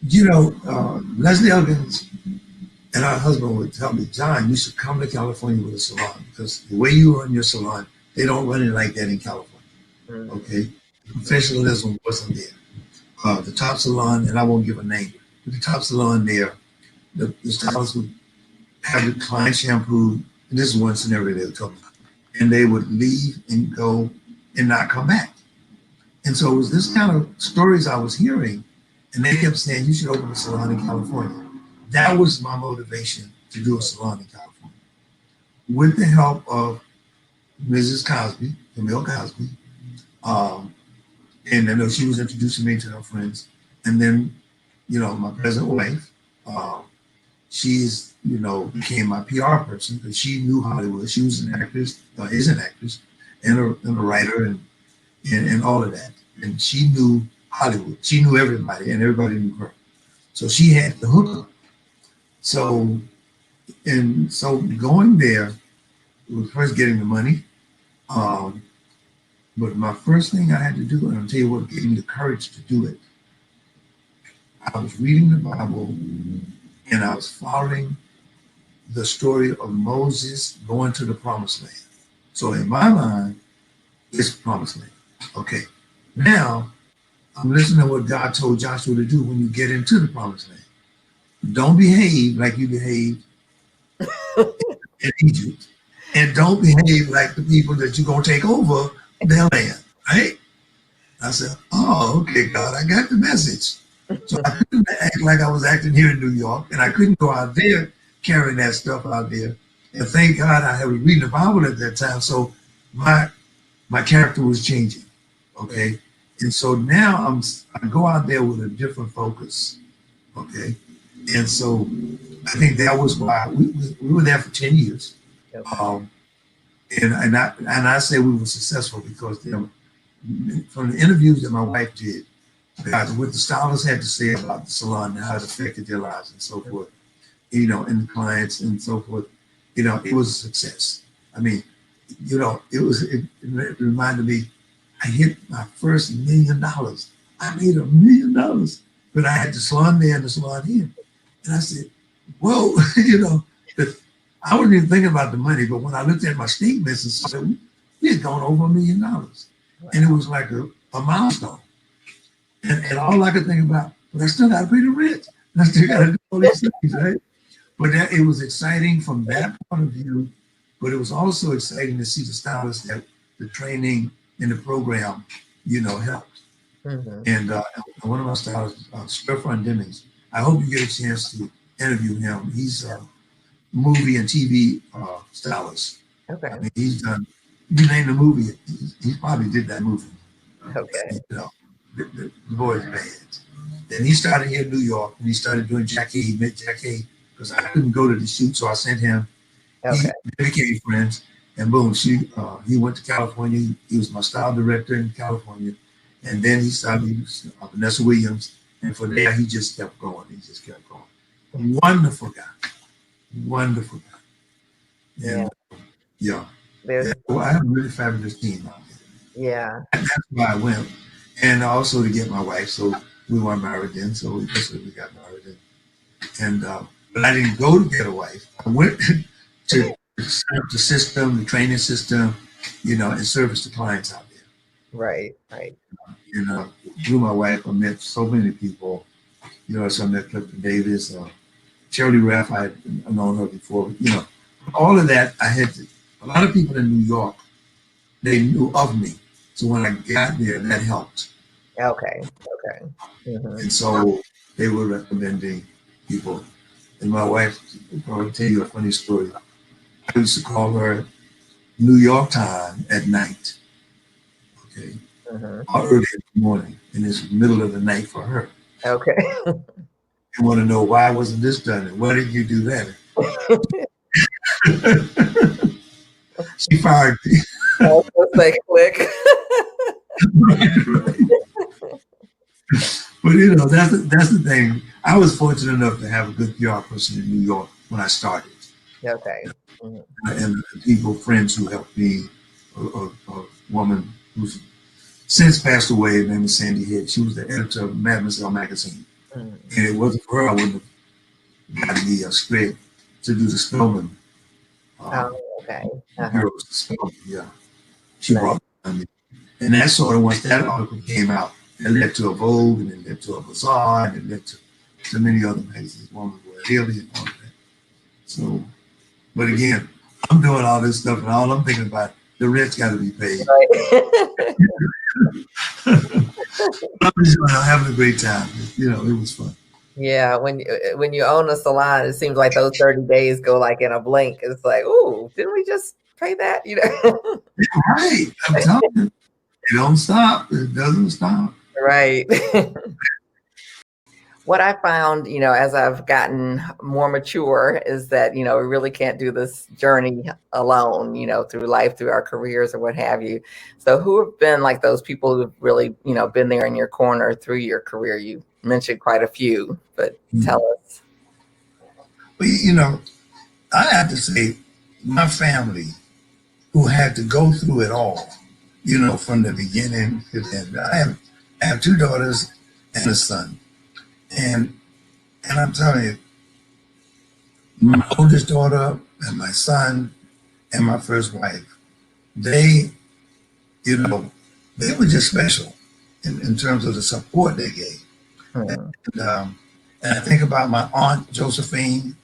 Leslie Elkins and her husband would tell me, John, you should come to California with a salon because the way you run your salon, they don't run it like that in California. Okay, professionalism wasn't there. The top salon, and I won't give a name, but the top salon there, the stylist would have the client shampoo, and this is one scenario they were talking about, and they would leave and go and not come back. And so it was this kind of stories I was hearing, and they kept saying, you should open a salon in California. That was my motivation to do a salon in California. With the help of Mrs. Cosby, Camille Cosby, and I know she was introducing me to her friends. And then, my present wife, she's, became my PR person because she knew Hollywood. She was an actress, is an actress, and a writer and all of that. And she knew Hollywood. She knew everybody, and everybody knew her. So she had the hookup. So going there, it was first getting the money. But my first thing I had to do, and I'll tell you what gave me the courage to do it, I was reading the Bible and I was following the story of Moses going to the promised land. So in my mind, it's the promised land. Okay. Now I'm listening to what God told Joshua to do when you get into the promised land. Don't behave like you behaved in Egypt. And don't behave like the people that you're going to take over their land, right? I said, oh, okay, God, I got the message. So I couldn't act like I was acting here in New York, and I couldn't go out there carrying that stuff out there. And thank God I was reading the Bible at that time, so my character was changing, okay? And so now I go out there with a different focus, okay? And so I think that was why we were there for 10 years. And I say we were successful because from the interviews that my wife did, what the stylists had to say about the salon and how it affected their lives and so forth, and the clients and so forth, it was a success. I mean, it reminded me, I hit my first $1 million. I made $1 million, but I had the salon there and the salon here. And I said, whoa, I wasn't even thinking about the money, but when I looked at my statements and said, we had gone over $1 million. And it was like a milestone. And all I could think about, but I still got to pay the rent. And I still got to do all these things, right? But it was exciting from that point of view, but it was also exciting to see the stylists that the training in the program, helped. Mm-hmm. And one of my stylists, Stefan Demings, I hope you get a chance to interview him. He's a movie and TV stylist. Okay. I mean, he's done, you name the movie, he probably did that movie. Okay. The boy is bad. And he started here in New York, and he started doing Jackie. He met Jackie because I couldn't go to the shoot, so I sent him. Okay. They became friends, and boom, he went to California. He was my style director in California, and then he started Vanessa Williams, and from there he just kept going. He just kept going. Wonderful guy, wonderful guy. And well, I have a really fabulous team out there. Yeah, and that's why I went. And also to get my wife, so we weren't married then, so we got married. But I didn't go to get a wife. I went to serve the system, the training system, and service the clients out there. Right. Through my wife, I met so many people. So I met Clifton Davis, Shirley Raff, I had known her before. All of that, a lot of people in New York, they knew of me. So when I got there, that helped. Okay. Mm-hmm. And so they were recommending people. And my wife, I'll tell you a funny story. I used to call her New York time at night. Okay. Mm-hmm. Or early in the morning. And it's the middle of the night for her. Okay. You want to know why wasn't this done? And why did you do that? She fired me. Oh, it's like quick. Right. But that's the thing. I was fortunate enough to have a good PR person in New York when I started. Okay. Mm-hmm. And people, friends who helped me. A woman who's since passed away, named Sandy Head. She was the editor of Mademoiselle magazine. Mm. And it wasn't for her, I wouldn't have gotten the script to do the spelling. Um, Oh, okay. Heroes to spelling, yeah. She Nice. brought it to me. And that sort of, once that article came out, it led to a Vogue, and it led to a Bazaar, and it led to many other magazines, one with Daily and all of that. So, but again, I'm doing all this stuff, and all I'm thinking about, the rent's got to be paid. Right. I'm just having a great time. It was fun. Yeah, when you own a salon, it seems like those 30 days go like in a blink. It's like, ooh, didn't we just pay that? Right. I'm telling you, it don't stop. It doesn't stop. Right. What I found, as I've gotten more mature is that, we really can't do this journey alone, through life, through our careers or what have you. So who have been like those people who've really, been there in your corner through your career? You mentioned quite a few, but tell us. But, I have to say, my family, who had to go through it all, from the beginning to the end. I have two daughters and a son. And I'm telling you, my oldest daughter and my son and my first wife, they, you know, they were just special in terms of the support they gave. Hmm. And I think about my aunt Josephine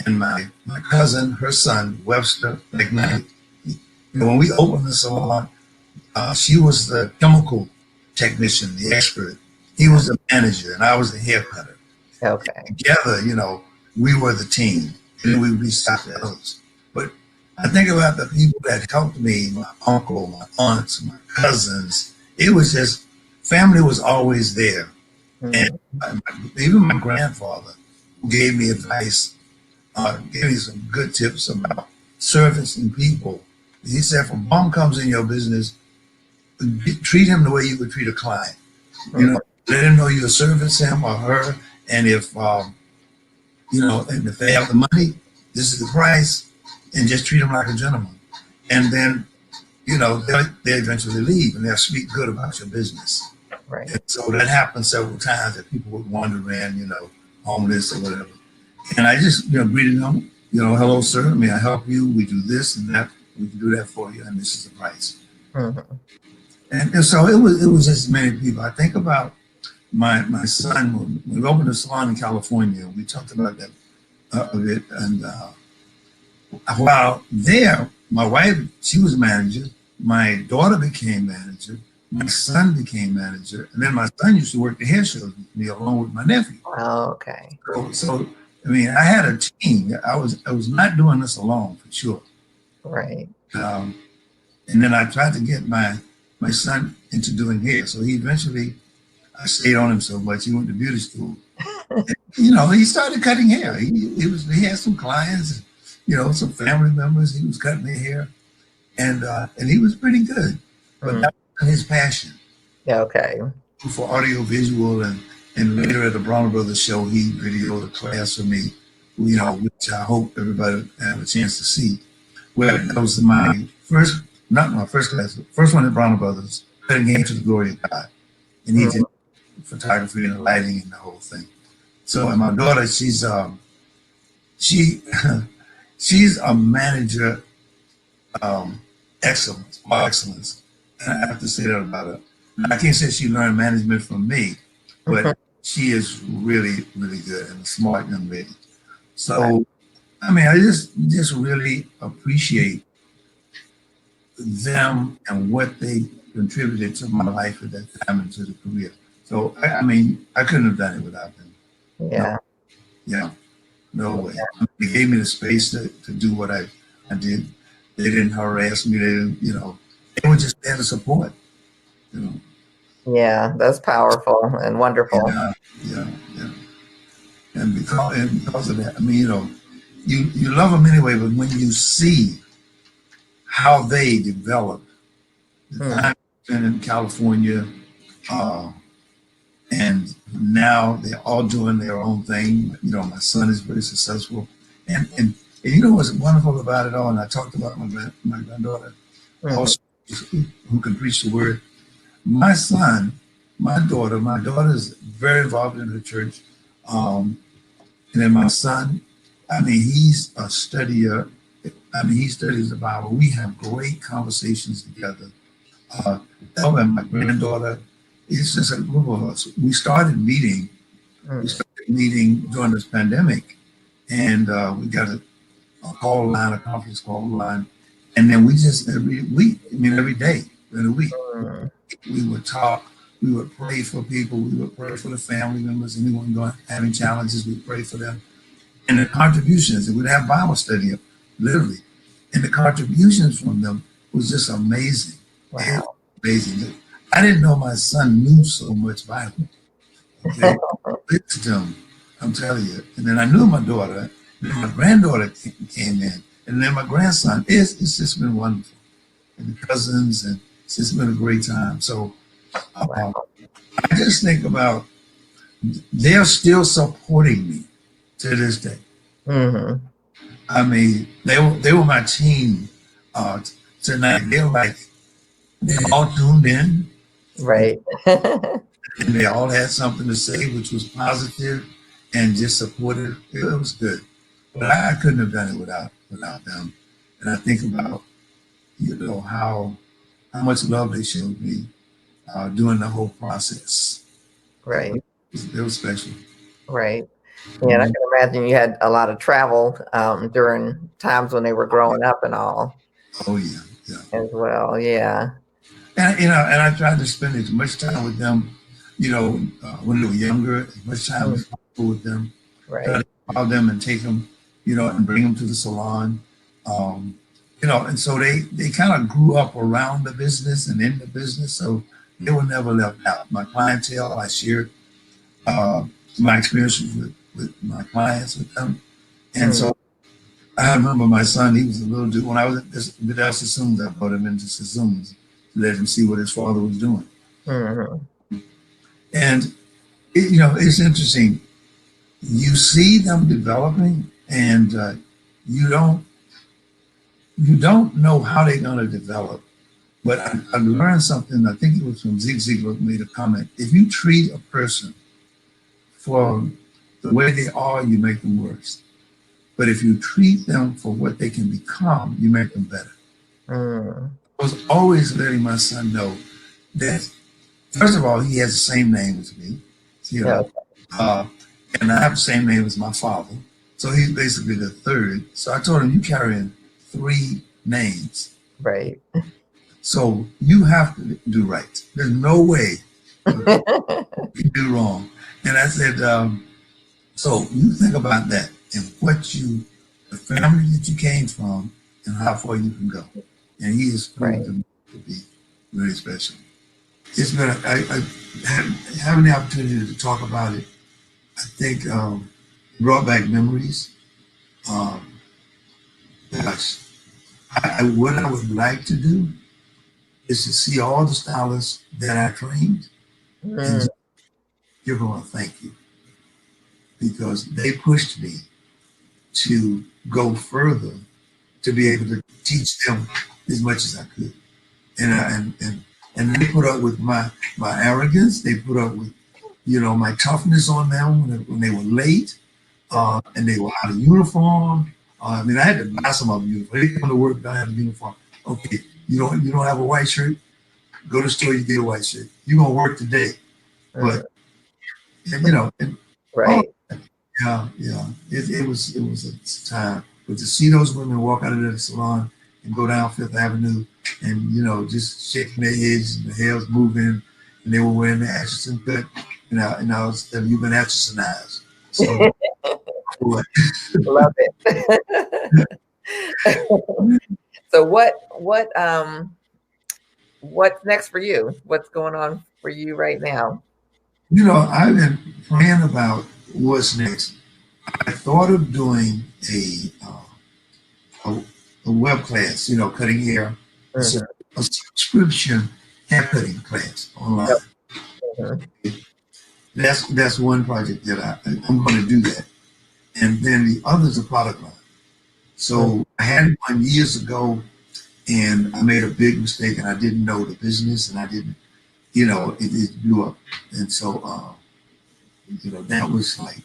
and my cousin, her son Webster McKnight. When we opened the salon, she was the chemical technician, the expert. He was the manager, and I was the hair cutter. Okay. Together, we were the team, and then we reached out to others. But I think about the people that helped me, my uncle, my aunts, my cousins. It was just, family was always there. And Hmm. even my grandfather, who gave me advice, gave me some good tips about servicing people. He said, if a bum comes in your business, treat him the way you would treat a client. Hmm. Let him know you'll service him or her. And if they have the money, this is the price, and just treat them like a gentleman. And then, they eventually leave and they'll speak good about your business. Right. And so that happened several times that people would wander in, homeless or whatever. And I just, greeted them, hello, sir. May I help you? We do this and that. We can do that for you, and this is the price. Hmm. And so it was just many people. I think about my son when we opened a salon in California. We talked about that a bit, and while there, my wife, she was manager. My daughter became manager. My son became manager, and then my son used to work the hair shows with me along with my nephew. Oh, okay. So I mean, I had a team. I was not doing this alone for sure. Right. Um, and then I tried to get my son into doing hair. So he eventually, I stayed on him so much. He went to beauty school. He started cutting hair. He had some clients, some family members. He was cutting their hair, and he was pretty good. But Hmm. that was his passion Okay. for audio visual, and later at the Brown Brothers show, he videoed a class for me, which I hope everybody have a chance to see. Well, that was my first, not my first class, the first one at Brown Brothers, cutting hair to the glory of God, and he Hmm. did photography and the lighting and the whole thing. So, and my daughter, she she's a manager, um, excellence. And I have to say that about her. I can't say she learned management from me, but she is really, really good and a smart young lady. Right. So, I mean, I just really appreciate them and what they contributed to my life at that time and to the career. So, I mean, I couldn't have done it without them. No, Yeah. yeah. No way. They gave me the space to do what I did. They didn't harass me. They didn't, they were just there to support, you know. Yeah. That's powerful and wonderful. Yeah, yeah, yeah. And because of that, I mean, you love them anyway, but when you see how they developed, the Hmm. time spent in California, uh, and now they're all doing their own thing. My son is very successful, and what's wonderful about it all. And I talked about my granddaughter Hmm. also, who can preach the word. My son, my daughter is very involved in her church. Um, and then my son, I mean, he's a studier. I mean, he studies the Bible. We have great conversations together. Uh, Elva and my granddaughter, it's just a group of us. We started meeting during this pandemic, and we got a call line, a conference call line, and then we just every week, I mean, every day in a week, we would talk. We would pray for people. We would pray for the family members. Anyone going having challenges, we pray for them. And the contributions, we'd have Bible study, literally, and the contributions from them was just amazing. Wow. Amazing. I didn't know my son knew so much Bible. Okay, wisdom, I'm telling you. And then I knew my daughter. Then my granddaughter came in, and then my grandson. It's just been wonderful, and the cousins, and it's just been a great time. So Wow. I just think about they're still supporting me to this day. Mm-hmm. I mean, they were my team tonight. They all tuned in, Right. and they all had something to say, which was positive and just supported. It was good, but I couldn't have done it without them. And I think about how much love they showed me during the whole process. Right. It was special. Right. Yeah, and I can imagine you had a lot of travel during times when they were growing up and all Oh yeah, yeah. as well. Yeah. And and I tried to spend as much time with them, when they were younger, as much time as possible with them. Try Right. to follow them and take them, and bring them to the salon. Um, and so they kind of grew up around the business and in the business, so they were never left out. My clientele, I shared uh, my experiences with my clients with them, and Mm-hmm. so I remember my son. He was a little dude when I was at Atchison. I brought him into Sassoon to let him see what his father was doing. Mm-hmm. And it's interesting. You see them developing, and you don't you don't know how they're going to develop. But I learned something. I think it was from Zig Ziglar made a comment. If you treat a person for the way they are, you make them worse. But if you treat them for what they can become, you make them better. Mm-hmm. I was always letting my son know that, first of all, he has the same name as me, you Yeah. know, uh, and I have the same name as my father. So he's basically the third. So I told him, you carrying three names. Right. So you have to do right. There's no way you can do wrong. And I said, so you think about that and the family that you came from and how far you can go. And he has proved Right. to me to be really special. It's been, having the opportunity to talk about it, I think brought back memories. Um, gosh, what I would like to do is to see all the stylists that I trained and Mm-hmm. just give them a thank you because they pushed me to go further to be able to teach them as much as I could. And they put up with my arrogance. They put up with my toughness on them when they were late, and they were out of uniform. I mean, I had to buy some of them uniform. They come to work, don't have a uniform. Okay, you don't have a white shirt. Go to the store, you get a white shirt. You're gonna work today, but and all Right. yeah. It was a time. But to see those women walk out of the salon and go down Fifth Avenue and just shaking their heads and the hair's moving and they were wearing the Atchison cut, and I was telling you've been Atchisonized. So what? Love it. So what's next for you? What's going on for you right now? I've been praying about what's next. I thought of doing a, a web class, cutting hair, a, Mm-hmm. a subscription hair cutting class online. Yep. Mm-hmm. That's one project that I'm going to do that, and then the other is a product line. So I had one years ago, and I made a big mistake, and I didn't know the business, and I didn't, it blew up, and so that was like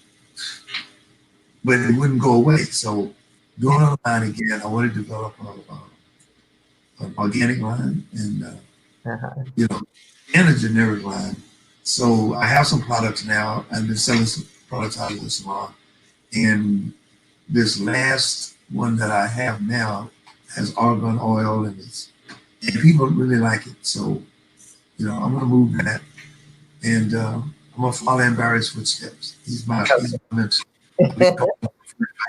but it wouldn't go away. So going online again, I want to develop an organic line and you know, and a generic line. So I have some products now. I've been selling some products out of the salon, and this last one that I have now has argan oil, and people really like it. So I'm gonna move that, and I'm gonna follow in Barry's footsteps. He's my mentor.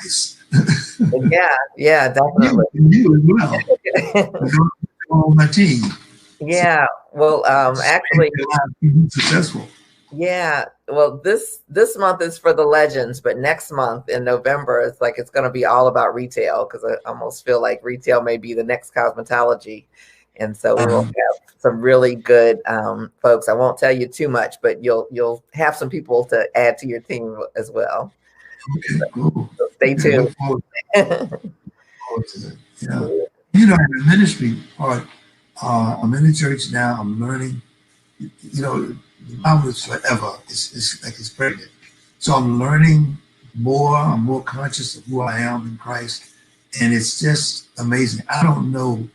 Advice. Yeah, definitely. You as well. On my team. Yeah. Well, actually, successful. Yeah. Well, this month is for the legends, but next month in November, it's going to be all about retail, because I almost feel like retail may be the next cosmetology. And so we will have some really good folks. I won't tell you too much, but you'll have some people to add to your team as well. Okay, cool. So stay tuned. Look forward to it. Yeah. In the ministry part, I'm in the church now. I'm learning. The Bible is forever. It's like it's pregnant. So I'm learning more. I'm more conscious of who I am in Christ. And it's just amazing. I don't know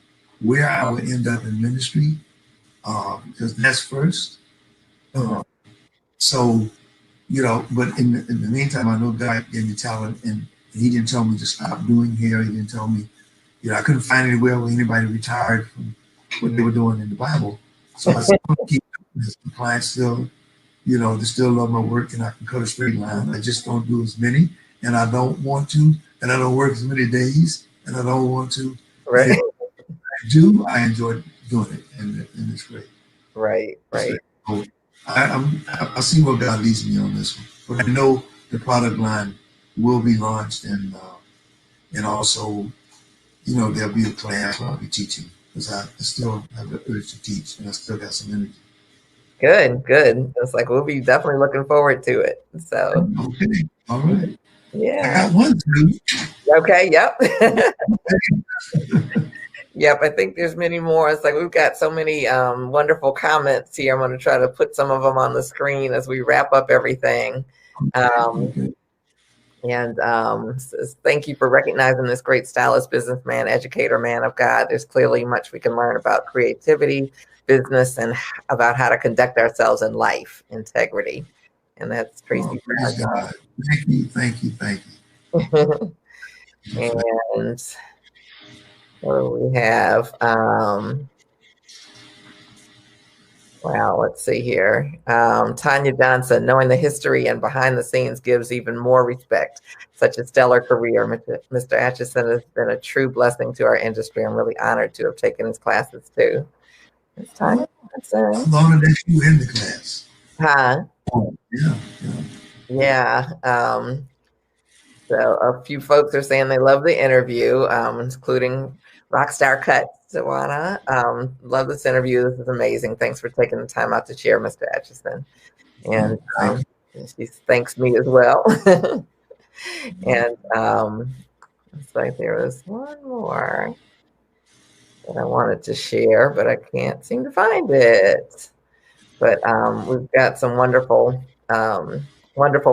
where I would end up in ministry, because that's first. But in the meantime, I know God gave me talent, and He didn't tell me to stop doing hair. He didn't tell me, I couldn't find anywhere where anybody retired from what they were doing in the Bible. So I still keep doing this. The clients still, they still love my work, and I can cut a straight line. I just don't do as many, and I don't want to, and I don't work as many days, and I don't want to. Right. I enjoy doing it, and it's great. Right. So I see where God leads me on this one, but I know the product line will be launched, and also, there'll be a class where I'll be teaching, because I still have the urge to teach, and I still got some energy. Good. It's like we'll be definitely looking forward to it. So okay, all right. Yeah. I got one too. Okay. Yep. Yep. I think there's many more. It's like we've got so many wonderful comments here. I'm going to try to put some of them on the screen as we wrap up everything. Okay. And thank you for recognizing this great stylist, businessman, educator, man of God. There's clearly much we can learn about creativity, business, and about how to conduct ourselves in life, integrity. And that's Tracy. Praise God. Thank you. And what do we have? Wow, let's see here. Tanya Johnson, knowing the history and behind the scenes gives even more respect. Such a stellar career. Mr. Atchison has been a true blessing to our industry. I'm really honored to have taken his classes too. It's Tanya Johnson. I'm honored that you in the class. Huh? Yeah. So a few folks are saying they love the interview, including Rockstar Cut. Tawana, love this interview. This is amazing. Thanks for taking the time out to share, Mr. Atchison. And she thanks me as well. And it's like there was one more that I wanted to share, but I can't seem to find it. But we've got some wonderful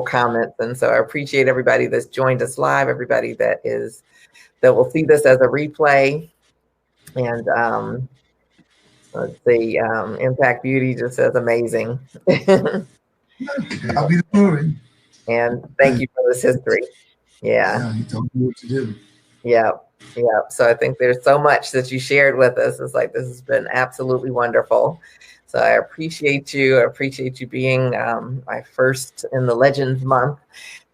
comments, and so I appreciate everybody that's joined us live, everybody that will see this as a replay. And let's see, Impact Beauty just says amazing. I'll be the glory. And thank you for this history. Yeah, he told me what to do. Yeah. So I think there's so much that you shared with us. It's like, this has been absolutely wonderful. So I appreciate you. I appreciate you being my first in the Legends Month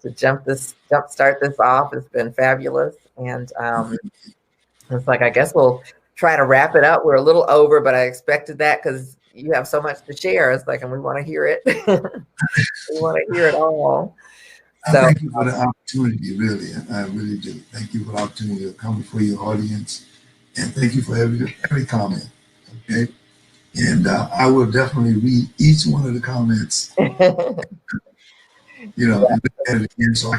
to jumpstart this off. It's been fabulous. And it's like, I guess we'll try to wrap it up. We're a little over, but I expected that because you have so much to share. It's like, and we want to hear it. We want to hear it all. So, thank you for the opportunity, really. I really do. Thank you for the opportunity to come before your audience. And thank you for every comment. Okay. And I will definitely read each one of the comments, and look at it again so I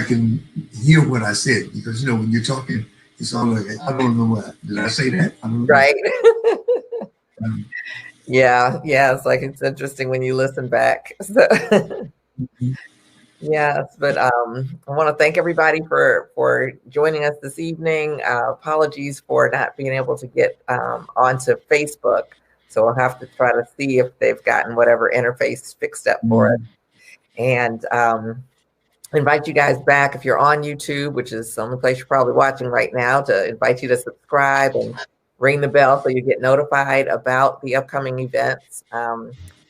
can hear what I said, because when you're talking, it's all like, I don't know what did I say that? I don't know. Right. Yeah. It's like, it's interesting when you listen back. So. Yes, but I want to thank everybody for joining us this evening. Apologies for not being able to get onto Facebook, so we'll have to try to see if they've gotten whatever interface fixed up for us. And invite you guys back if you're on YouTube, which is the only place you're probably watching right now, to invite you to subscribe and ring the bell so you get notified about the upcoming events.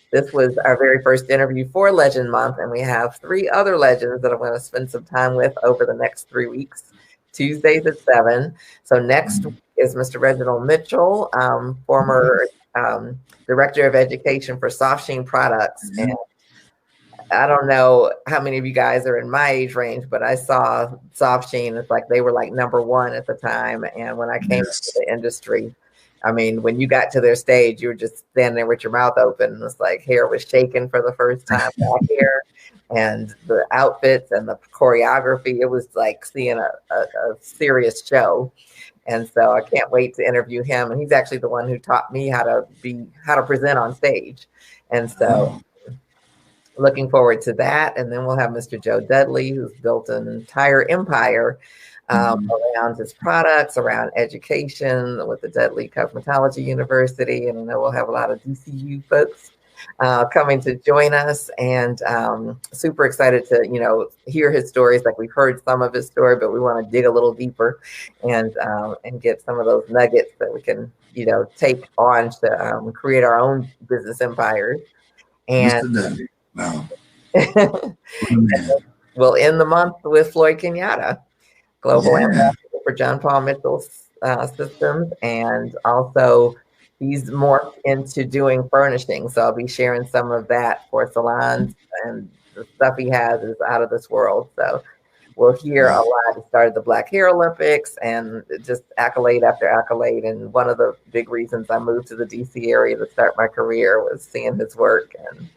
This was our very first interview for Legend Month, and we have 3 other legends that I'm going to spend some time with over the next 3 weeks, Tuesdays at 7. So next week is Mr. Reginald Mitchell, former Director of Education for Soft Sheen Products. And I don't know how many of you guys are in my age range, but I saw Soft Sheen. It's like they were like #1 at the time. And when I came into the industry, I mean, when you got to their stage, you were just standing there with your mouth open. It's like hair was shaking for the first time back here, and the outfits and the choreography. It was like seeing a serious show. And so I can't wait to interview him. And he's actually the one who taught me how to present on stage. And so looking forward to that. And then we'll have Mr. Joe Dudley, who's built an entire empire around his products, around education with the Dudley Cosmetology University. And I know we'll have a lot of DCU folks coming to join us, and super excited to, hear his stories. Like, we've heard some of his story, but we want to dig a little deeper and get some of those nuggets that we can, take on to create our own business empires. And wow. We'll end the month with Floyd Kenyatta, Global Ambassador for John Paul Mitchell Systems, and also he's morphed into doing furnishing. So I'll be sharing some of that for salons, and the stuff he has is out of this world. So we'll hear a lot. He started the Black Hair Olympics, and just accolade after accolade. And one of the big reasons I moved to the DC area to start my career was seeing his work. And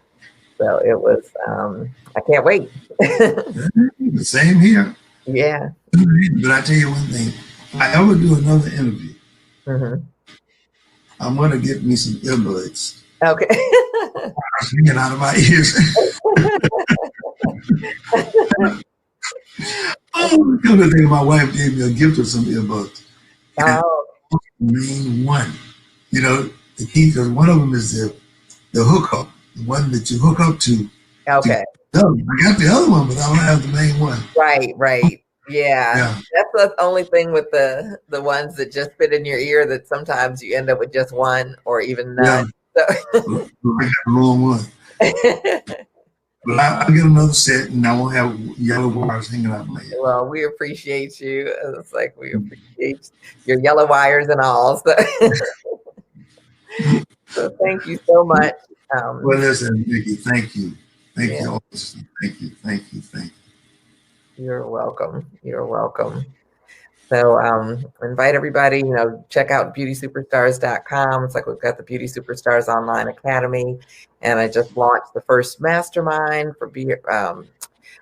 so it was, I can't wait. The same here. Yeah. But I tell you one thing, if I ever do another interview, I'm going to get me some earbuds. Okay. Hanging out of my ears. The other thing, my wife gave me a gift of some earbuds. Oh. The main one. The key, because one of them is the hookup, the one that you hook up to. Okay. I got the other one, but I don't have the main one. Right. Yeah. That's the only thing with the ones that just fit in your ear, that sometimes you end up with just one or even none. So. I got the wrong one. But I'll get another set, and I won't have yellow wires hanging out my head. Well, we appreciate you. It's like we appreciate your yellow wires and all. So, so thank you so much. Well, listen, Miki, thank you. Thank you. Thank you. You're welcome. So invite everybody, check out beautysuperstars.com. It's like we've got the Beauty Superstars Online Academy. And I just launched the first mastermind for Be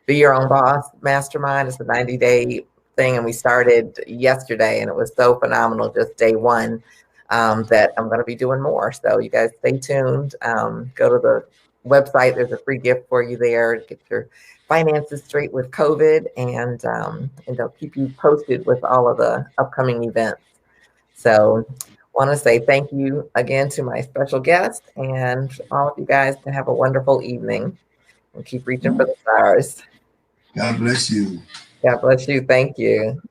Your Own Boss Mastermind. It's a 90-day thing. And we started yesterday, and it was so phenomenal, just day one, that I'm going to be doing more. So you guys stay tuned. Go to the website. There's a free gift for you there to get your finances straight with COVID, and they'll keep you posted with all of the upcoming events. So want to say thank you again to my special guest, and all of you guys to have a wonderful evening, and keep reaching for the stars. God bless you. God bless you. Thank you.